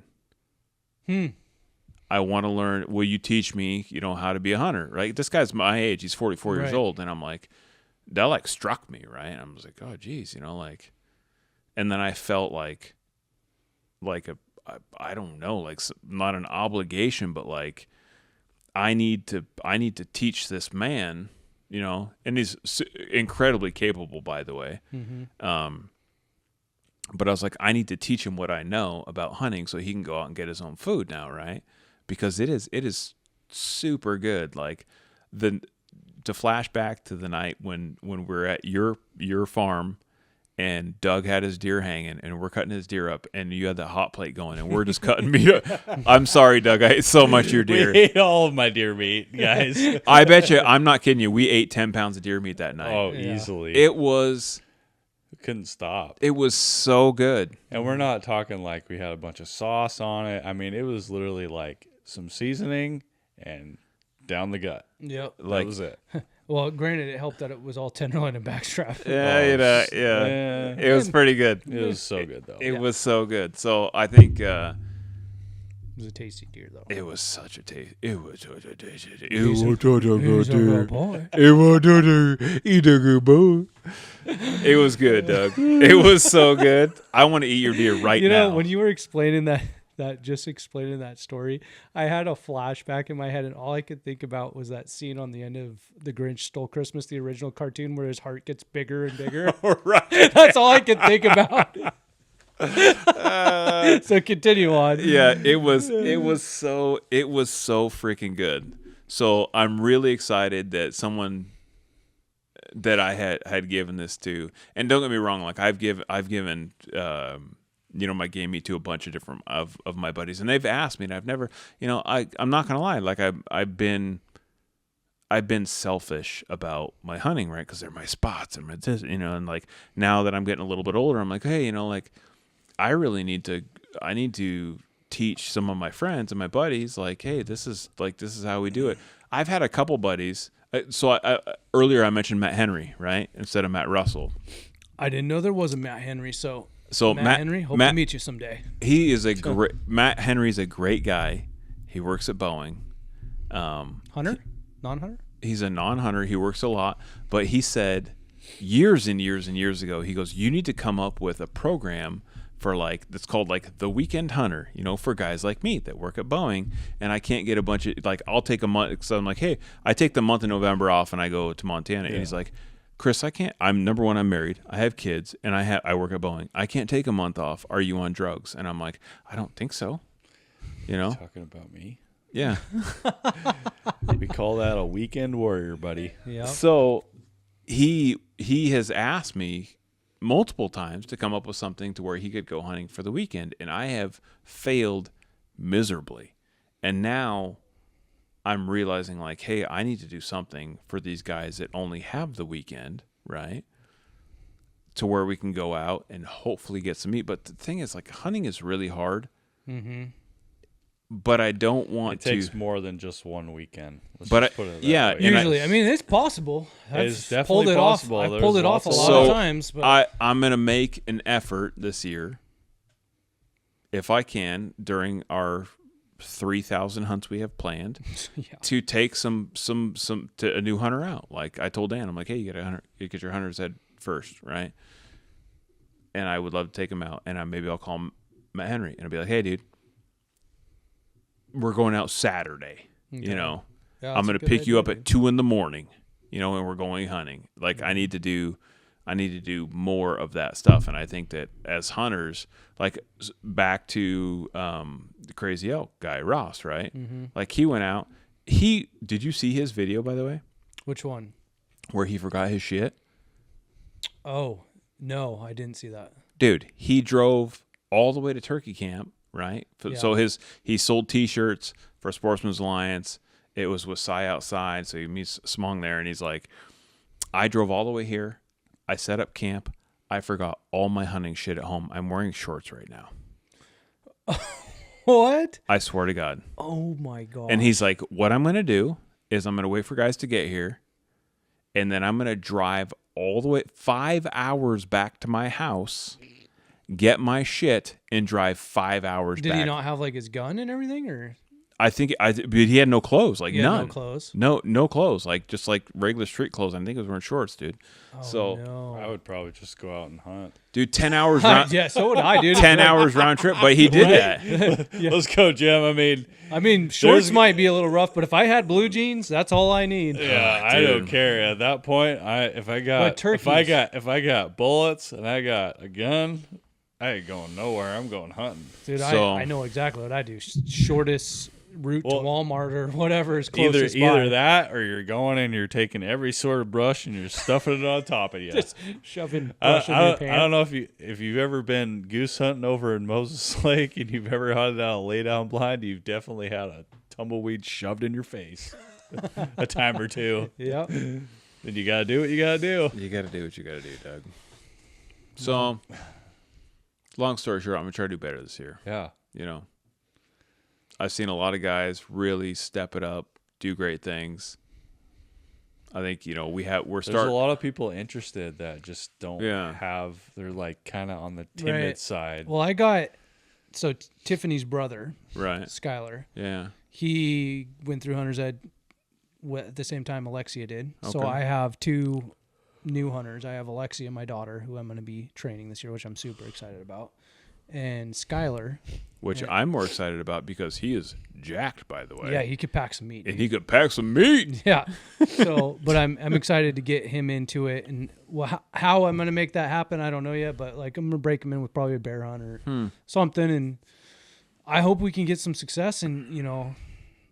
I want to learn. Will you teach me, how to be a hunter?" Right? This guy's my age. He's 44 years Right. old. And I'm like, that like struck me, right? And I was like, oh, geez, like, and then I felt like I don't know, like not an obligation, but like I need to teach this man, and he's incredibly capable, by the way. But I was like, I need to teach him what I know about hunting so he can go out and get his own food now, right? Because it is super good. Like to flash back to the night when we're at your farm and Doug had his deer hanging and we're cutting his deer up and you had that hot plate going and we're just cutting meat up. I'm sorry, Doug. I ate so much of your deer. We ate all of my deer meat, guys. I bet you, I'm not kidding you, we ate 10 pounds of deer meat that night. Oh, Yeah. easily. We couldn't stop. It was so good. And we're not talking like we had a bunch of sauce on it. I mean, it was literally like some seasoning and down the gut. Yep. Like, That was it. Well, granted, it helped that it was all tenderloin and backstrap. yeah, Yeah. it was pretty good. It was so good, though. It was so good. So I think It was a tasty deer, though. it was such a taste. It was such a taste. He's a good boy. It was good, Doug. It was so good. I want to eat your deer right You know, now. when you were explaining that story, I had a flashback in my head, and all I could think about was that scene on the end of The Grinch Stole Christmas, the original cartoon, where his heart gets bigger and bigger. Right. That's all I could think about. So continue on. Yeah, it was so freaking good. So I'm really excited that someone that I had given this to, and don't get me wrong, like I've given my game meat to a bunch of different of my buddies, and they've asked me, and I've never, I'm not gonna lie, like I've been selfish about my hunting, right? Because they're my spots and my this, and like now that I'm getting a little bit older, I'm like, hey, like I really need to teach some of my friends and my buddies, like, hey, this is how we do it. I've had a couple buddies. So earlier I mentioned Matt Henry, right, instead of Matt Russell. I didn't know there was a Matt Henry. So Matt Henry, hope to meet you someday. He is Matt Henry's a great guy. He works at Boeing. Hunter? Non-hunter? He's a non-hunter. He works a lot, but he said years and years and years ago, he goes, you need to come up with a program for that's called like the weekend hunter, for guys like me that work at Boeing, and I can't get a bunch of, like, I'll take a month. So I'm like, hey, I take the month of November off and I go to Montana. And he's like, Chris, I can't. Number one, I'm married. I have kids, and I work at Boeing. I can't take a month off. Are you on drugs? And I'm like, I don't think so. Talking about me. Yeah. We call that a weekend warrior, buddy. Yeah. So he has asked me multiple times to come up with something to where he could go hunting for the weekend, and I have failed miserably. And now I'm realizing, like, hey, I need to do something for these guys that only have the weekend, right? To where we can go out and hopefully get some meat. But the thing is, like, hunting is really hard. Mm-hmm. But I don't want to. It takes more than just one weekend. Let's But just put it that yeah, way. and Usually, I mean, it's possible. It's definitely pulled it possible. Off. I've There's pulled it off a lots lot of- of times. But I'm going to make an effort this year, if I can, during our 3,000 hunts we have planned, to take some to a new hunter out. Like I told Dan, I'm like, hey, you get your hunter's head first, right? And I would love to take him out, and maybe I'll call him Matt Henry, and I'll be like, hey, dude, we're going out Saturday. Okay. Yeah, that's I'm going a to good pick you idea, up at 2 a.m, and we're going hunting. Like I need to do more of that stuff. And I think that as hunters, like back to the Crazy Elk guy, Ross, right? Mm-hmm. Like he went out. Did you see his video, by the way, Which one? where he forgot his shit? Oh, No, I didn't see that. Dude, he drove all the way to turkey camp, right? Yeah. So he sold T-shirts for Sportsman's Alliance. It was with Cy outside, so he meets Smong there, and he's like, I drove all the way here. I set up camp. I forgot all my hunting shit at home. I'm wearing shorts right now. What? I swear to God. Oh my God. And he's like, what I'm going to do is I'm going to wait for guys to get here, and then I'm going to drive all the way 5 hours back to my house, get my shit, and drive 5 hours Did back. he not have like his gun and everything, or I think but he had no clothes, like he had none. no clothes? No clothes, like just like regular street clothes. I think he was wearing shorts, dude. Oh, So, no. I would probably just go out and hunt. dude, 10 hours round, Yeah, so would I, dude. 10 hours round trip, but he did that. Let's go, Jim. I mean, shorts might be a little rough, but if I had blue jeans, that's all I need. Yeah, I don't care. At that point, if I got bullets and I got a gun, I ain't going nowhere. I'm going hunting. Dude, So- I know exactly what I do. Shortest route to Well, Walmart or whatever is closest by. Either that or you're going and you're taking every sort of brush and you're stuffing it on top of you. Just shoving brush in your pants. I don't know if you've ever been goose hunting over in Moses Lake and you've ever hunted on a lay down blind. You've definitely had a tumbleweed shoved in your face a time or two. Yeah. Then you gotta do what you gotta do. You got to do what you got to do, Doug. So, long story short, I'm going to try to do better this year. Yeah. You know, I've seen a lot of guys really step it up, do great things. I think, you know, we're There's starting. a lot of people interested that just don't Yeah. have. They're like kind of on the timid Right. side. Well, Tiffany's brother, Right. Skylar, Yeah. he went through Hunter's Ed at the same time Alexia did. So Okay. I have two new hunters. I have Alexia, my daughter, who I'm going to be training this year, which I'm super excited about. And Skylar. Which I'm more excited about because he is jacked, by the way. Yeah, he could pack some meat. And dude. he could pack some meat. Yeah. So, but I'm excited to get him into it, and how I'm gonna make that happen, I don't know yet. But like, I'm gonna break him in with probably a bear hunt or something, and I hope we can get some success. And you know,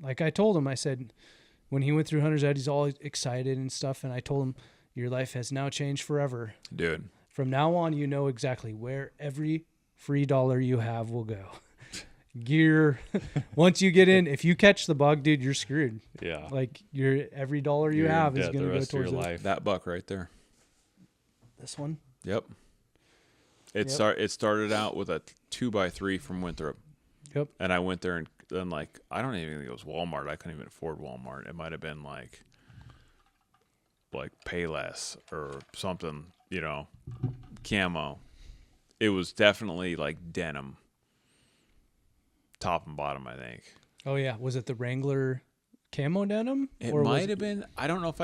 like I told him, I said when he went through Hunter's Ed, he's all excited and stuff, and I told him, your life has now changed forever. Dude. From now on, you know exactly where every free dollar you have will go. Gear. Once you get in, if you catch the bug, dude, you're screwed. Yeah. Like every dollar you You're have is dead going the to go rest of towards your it. life. That buck right there. This one. Yep. It started out with a 2x3 from Winthrop. Yep. And I went there and like, I don't even think it was Walmart. I couldn't even afford Walmart. It might have been like Payless or something, you know, camo. It was definitely like denim. Top and bottom, I think. Oh yeah, was it the Wrangler camo denim? It Or was might have been. I don't know if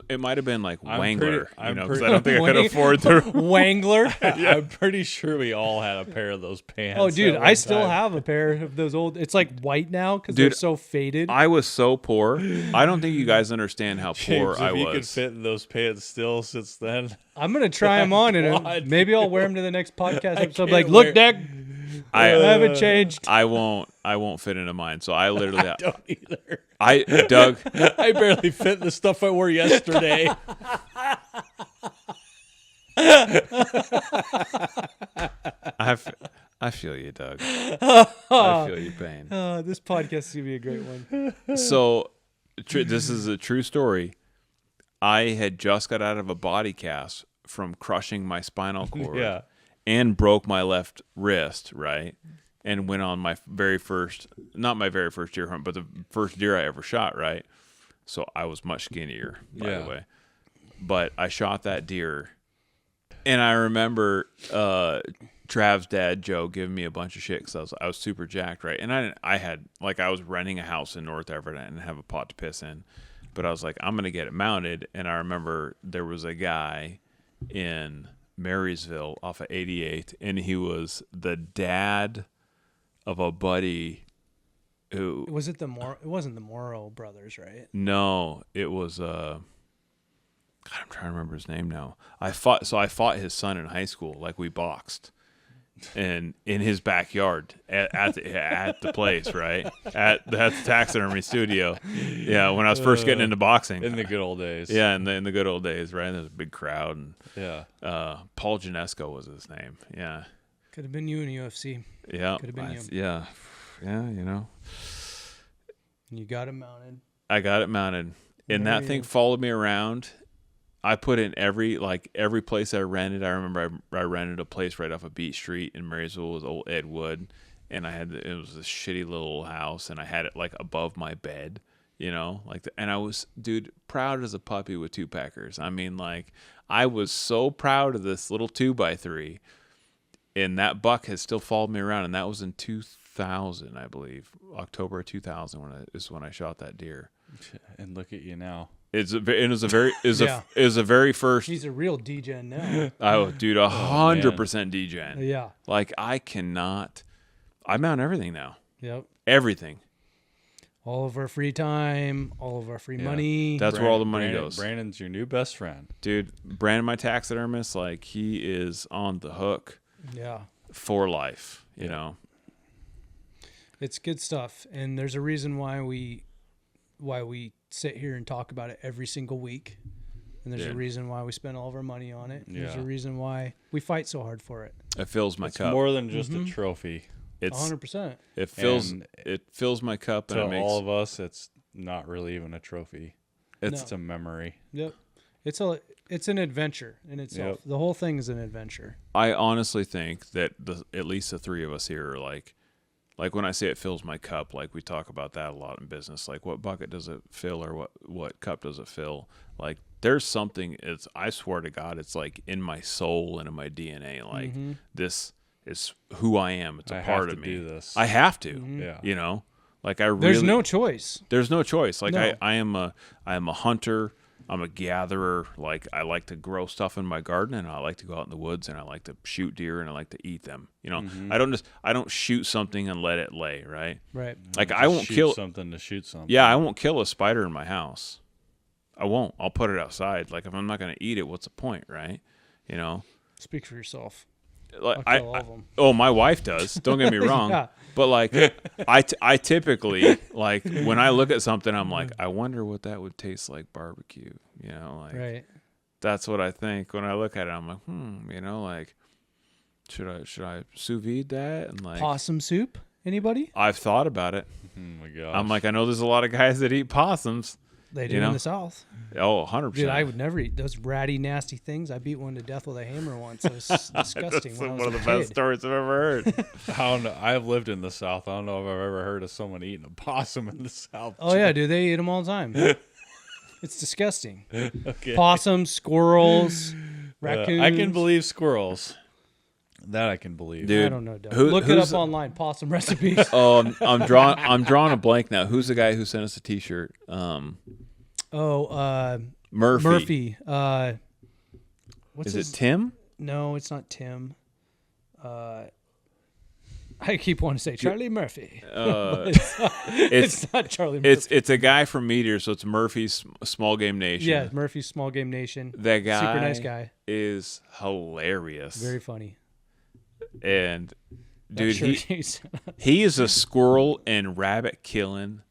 it might have been like I'm Wrangler, pretty- I'm because pretty- I don't think I could afford the. Wrangler? I'm pretty sure we all had a pair of those pants. Oh, dude, at I one still time. have a pair of those old. It's like white now because they're Dude, so faded. I was so poor. I don't think you guys understand how poor James, I if you could was. fit in those pants still since then. I'm gonna try them on, and God. maybe I'll wear them to the next podcast episode. can't Like, wear- look, Doug, I I haven't changed. I won't fit into mine. So I literally Don't either. Doug. I barely fit in the stuff I wore yesterday. I feel you, Doug. I feel your pain. This podcast is gonna be a great one. So, this is a true story. I had just got out of a body cast from crushing my spinal cord Yeah. and broke my left wrist, right? And went on my not my very first deer hunt, but the first deer I ever shot, right? So I was much skinnier, by Yeah. the way. But I shot that deer, and I remember Trav's dad, Joe, giving me a bunch of shit because I was super jacked, right? And I was renting a house in North Everett and have a pot to piss in. But I was like, I'm going to get it mounted. And I remember there was a guy in Marysville off of 88, and he was the dad of a buddy who... Was it it wasn't the Morrow brothers, right? No, it was... God, I'm trying to remember his name now. I fought his son in high school. Like, we boxed. and in his backyard at the place, right? At the taxidermy studio. Yeah, when I was first getting into boxing. In the good old days. Yeah, in the good old days, right? There's a big crowd. And, Yeah. Paul Janesco was his name. Yeah. Could have been you in UFC. Yeah. Could have been you. Yeah. Yeah, you know. And you got it mounted. I got it mounted. And There that you thing go. followed me around. I put in every place I rented. I remember I rented a place right off of Beach Street in Marysville. It was old Ed Wood, and it was this shitty little house, and I had it like above my bed, you know, and I was, dude, proud as a puppy with 2-packers. I mean, like, I was so proud of this little 2x3, and that buck has still followed me around, and that was in 2000, I believe, October of 2000 is when I shot that deer. And look at you now. It was a very first. He's a real degen now. Oh, dude, 100% degen. Yeah. Like I mount everything now. Yep. Everything. All of our free time, all of our free money. That's where all the money goes. Brandon's your new best friend. Dude, Brandon, my taxidermist, like he is on the hook Yeah. for life, you know. It's good stuff. And there's a reason why we sit here and talk about it every single week. And there's a reason why we spend all of our money on it. And there's a reason why we fight so hard for it. It fills my It's cup. more than just a trophy. It's 100%. it fills my cup, and To it makes all of us, it's not really even a trophy. it's It's a memory. Yep. It's an adventure in itself. Yep. The whole thing is an adventure. I honestly think that at least the three of us here are like when I say it fills my cup, like we talk about that a lot in business. Like what bucket does it fill, or what cup does it fill? Like there's something. I swear to God, it's like in my soul and in my DNA. Like this is who I am. It's a part of me. do this. I have to. Yeah. You know, like I really. There's no choice. There's no choice. Like No. I am a hunter. I'm a gatherer. Like I like to grow stuff in my garden, and I like to go out in the woods, and I like to shoot deer, and I like to eat them. You know, I don't shoot something and let it lay. Right. Right. Like Just I won't shoot kill. something to shoot something. Yeah, I won't kill a spider in my house. I won't. I'll put it outside. Like if I'm not going to eat it, what's the point, right? You know. Speak for yourself. Like I'll kill all of them. oh, my wife does. Don't get me wrong. Yeah. But like, I typically like when I look at something, I'm like, I wonder what that would taste like barbecue. You know, like Right. that's what I think when I look at it. I'm like, you know, like should I sous vide that and like Possum soup? Anybody? I've thought about it. Oh my gosh. I'm like, I know there's a lot of guys that eat possums. They do You know? in the South. Oh, 100%. Dude, I would never eat those ratty, nasty things. I beat one to death with a hammer once. It was disgusting. That's when I was one of a the best kid. stories I've ever heard. I don't know. I've lived in the South. I don't know if I've ever heard of someone eating a possum in the South. Oh yeah, dude, they eat them all the time. It's disgusting. Okay. Possums, squirrels, raccoons. I can believe squirrels. That I can believe. Dude, I don't know. Doug. who- Look it who's- up online. Possum recipes. Oh, I'm drawing a blank now. Who's the guy who sent us a T-shirt? Murphy. Murphy. What's Is his? it Tim? No, it's not Tim. I keep wanting to say Charlie Murphy. It's not Charlie Murphy. It's a guy from Meteor, so it's Murphy's Small Game Nation. Yeah, Murphy's Small Game Nation. That guy, Super nice guy. is hilarious. Very funny. And That dude, shirt he he's- he is a squirrel and rabbit killing.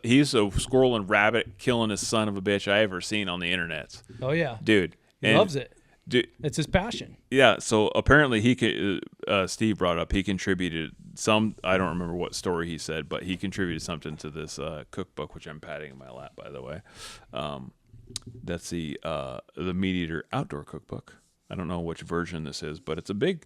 He's a squirrel and rabbit killing a son of a bitch I ever seen on the internet, oh yeah, dude. he loves it. Dude, It's his passion. yeah. So apparently he could. Steve brought up he contributed some. I don't remember what story he said, but he contributed something to this cookbook, which I'm patting in my lap, by the way. That's the Meat Eater Outdoor Cookbook. I don't know which version this is, but it's a big,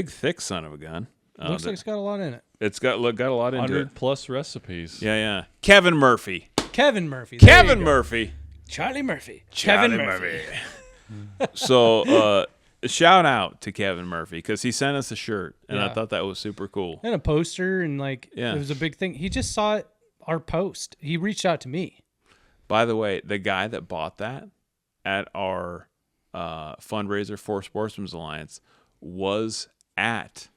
thick son of a gun. Looks like it's got a lot in it. It's got a lot into it. 100+ recipes. Yeah. Kevin Murphy. Kevin Murphy. There you Kevin go. Murphy. Charlie Murphy. Charlie Kevin Murphy. So shout out to Kevin Murphy because he sent us a shirt, and I Yeah. thought that was super cool. And a poster, and like Yeah. it was a big thing. He just saw our post. He reached out to me. By the way, the guy that bought that at our fundraiser for Sportsman's Alliance was at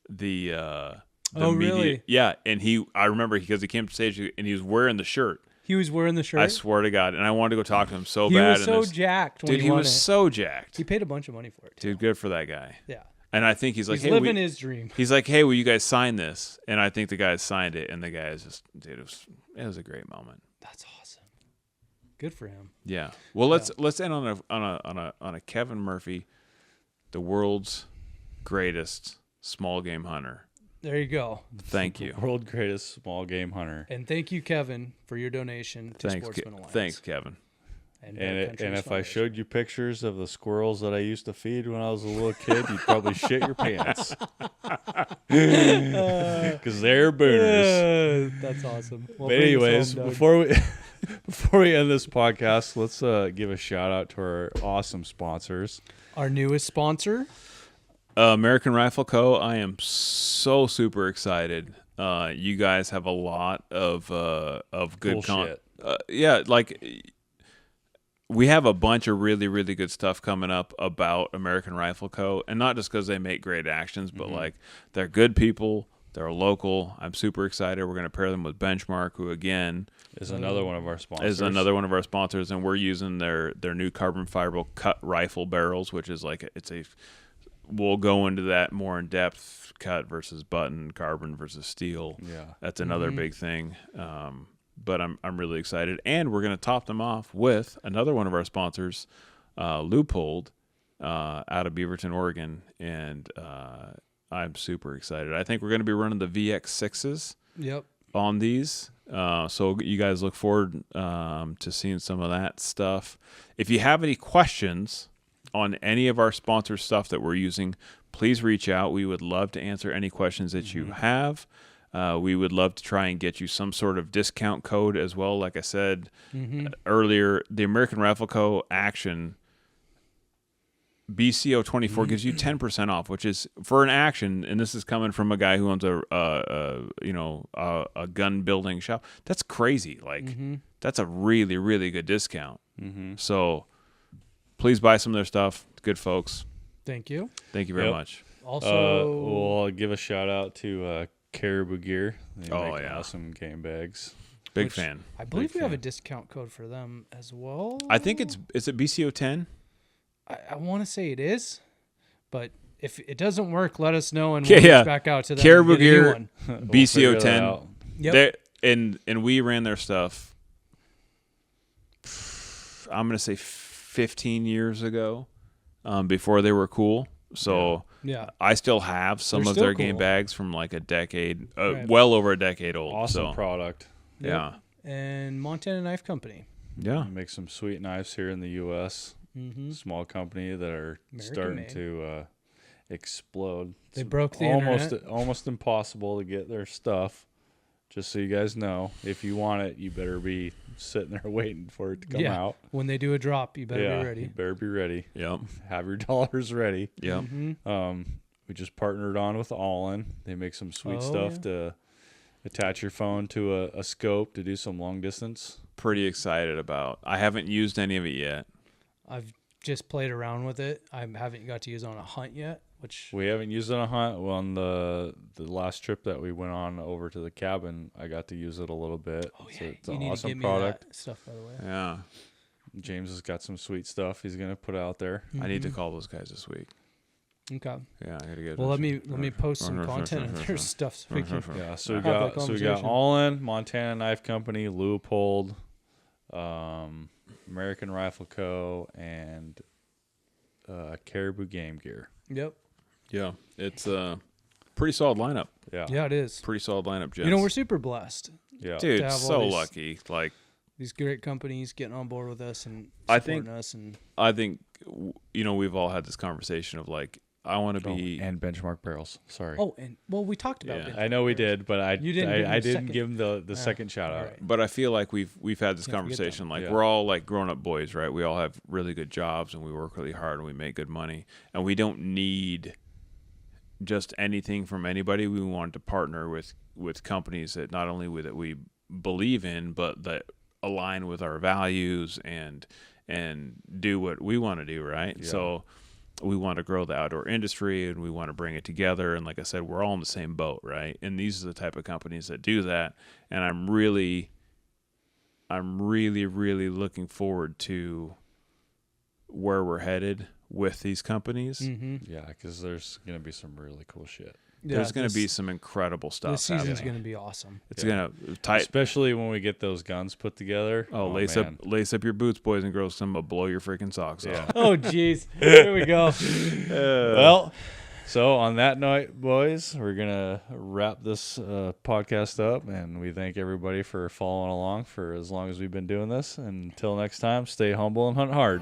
the Oh, media. really? Yeah, and I remember because he came to stage and he was wearing the shirt. He was wearing the shirt. I swear to God, and I wanted to go talk to him so he bad. was so and jacked when dude, he he won was it. so jacked. He paid a bunch of money for it. Too. Dude, good for that guy. Yeah. And I think he's like, He's hey, living his dream. he's like, hey, will you guys sign this? And I think the guys signed it, and the guys just, dude, it was a great moment. That's awesome. Good for him. Yeah. Well, let's end on a Kevin Murphy, the world's greatest small game hunter. There you go. Thank you. World greatest small game hunter. And thank you, Kevin, for your donation to Sportsman Alliance. Thanks, Kevin. And if I showed you pictures of the squirrels that I used to feed when I was a little kid, you'd probably shit your pants. Because they're booners. That's awesome. Well, But anyways, before we end this podcast, let's give a shout out to our awesome sponsors. Our newest sponsor, American Rifle Co. I am so super excited. You guys have a lot of good Bullshit. Yeah, like we have a bunch of really, really good stuff coming up about American Rifle Co. And not just because they make great actions, but like they're good people. They're local. I'm super excited. We're going to pair them with Benchmark, who again Is another one of our sponsors. And we're using their new carbon fiber cut rifle barrels, which is like we'll go into that more in depth. Cut versus button, carbon versus steel. Yeah. That's another big thing. But I'm really excited, and we're going to top them off with another one of our sponsors, Loopold, out of Beaverton, Oregon, and I'm super excited. I think we're going to be running the VX6s on these, so you guys look forward to seeing some of that stuff. If you have any questions on any of our sponsor stuff that we're using, please reach out. We would love to answer any questions that you have. We would love to try and get you some sort of discount code as well. Like I said earlier, the American Rifle Co. Action BCO24 gives you 10% off, which is for an action. And this is coming from a guy who owns a gun building shop. That's crazy. Like that's a really, really good discount. So please buy some of their stuff. Good folks. Thank you. Thank you very much. Also, we'll give a shout out to Caribou Gear. They make awesome game bags. Big fan. I believe we have a discount code for them as well. I think is it BCO10? I want to say it is, but if it doesn't work, let us know and we'll reach back out to them. Caribou and get a new Gear one. BCO10. Yep. And we ran their stuff. I'm gonna say 15 years ago, before they were cool. So I still have some of their game bags from like a decade, well over a decade old. Awesome product. Yeah. And Montana Knife Company. Yeah. They make some sweet knives here in the U.S. Small company that are starting to explode. They broke the internet. Almost impossible to get their stuff. Just so you guys know, if you want it, you better be sitting there waiting for it to come out. When they do a drop, you better be ready. You better be ready. Yep. Have your dollars ready. Yep. We just partnered on with Allin. They make some sweet stuff to attach your phone to a scope to do some long distance. Pretty excited about. I haven't used any of it yet. I've just played around with it. I haven't got to use it on a hunt yet, which we haven't used it on a hunt. Well, on the last trip that we went on over to the cabin, I got to use it a little bit. Oh, yeah. So it's you an need awesome to give product. Me that stuff, by the way. Yeah. James has got some sweet stuff he's gonna put out there. I need to call those guys this week. Okay. Yeah, I gotta get. Well, let me post some content of their stuff so we can. Yeah. So have we that got conversation. Allin, Montana Knife Company, Leupold, American Rifle Co., and Caribou Game Gear. Yep. Yeah, it's a pretty solid lineup. Yeah, it is. Pretty solid lineup, gents. You know, we're super blessed. Yeah. Dude, to have so all these- lucky. Like, These great companies getting on board with us and I supporting think- us. And I think, we've all had this conversation of like, I want to be. and benchmark barrels. Sorry. we talked about Yeah. it. I know we did, but I You didn't I give him the didn't second. give him the second shout out. right. But I feel like we've had this Can't forget conversation. that. Like Yeah. we're all like grown up boys, right? We all have really good jobs and we work really hard and we make good money, and we don't need just anything from anybody. We want to partner with companies that not only that we believe in, but that align with our values and do what we want to do, right? Yeah. So we want to grow the outdoor industry and we want to bring it together. And like I said, we're all in the same boat, right? And these are the type of companies that do that. And I'm really, really looking forward to where we're headed with these companies. Mm-hmm. Yeah, because there's going to be some really cool shit. There's going to be some incredible stuff. This season's happening. going to be awesome. It's going to tight. Especially when we get those guns put together. Lace up your boots, boys and girls. Some will blow your freaking socks off. Oh, jeez. Here we go. Well, so on that note, boys, we're going to wrap this podcast up, and we thank everybody for following along for as long as we've been doing this. And until next time, stay humble and hunt hard.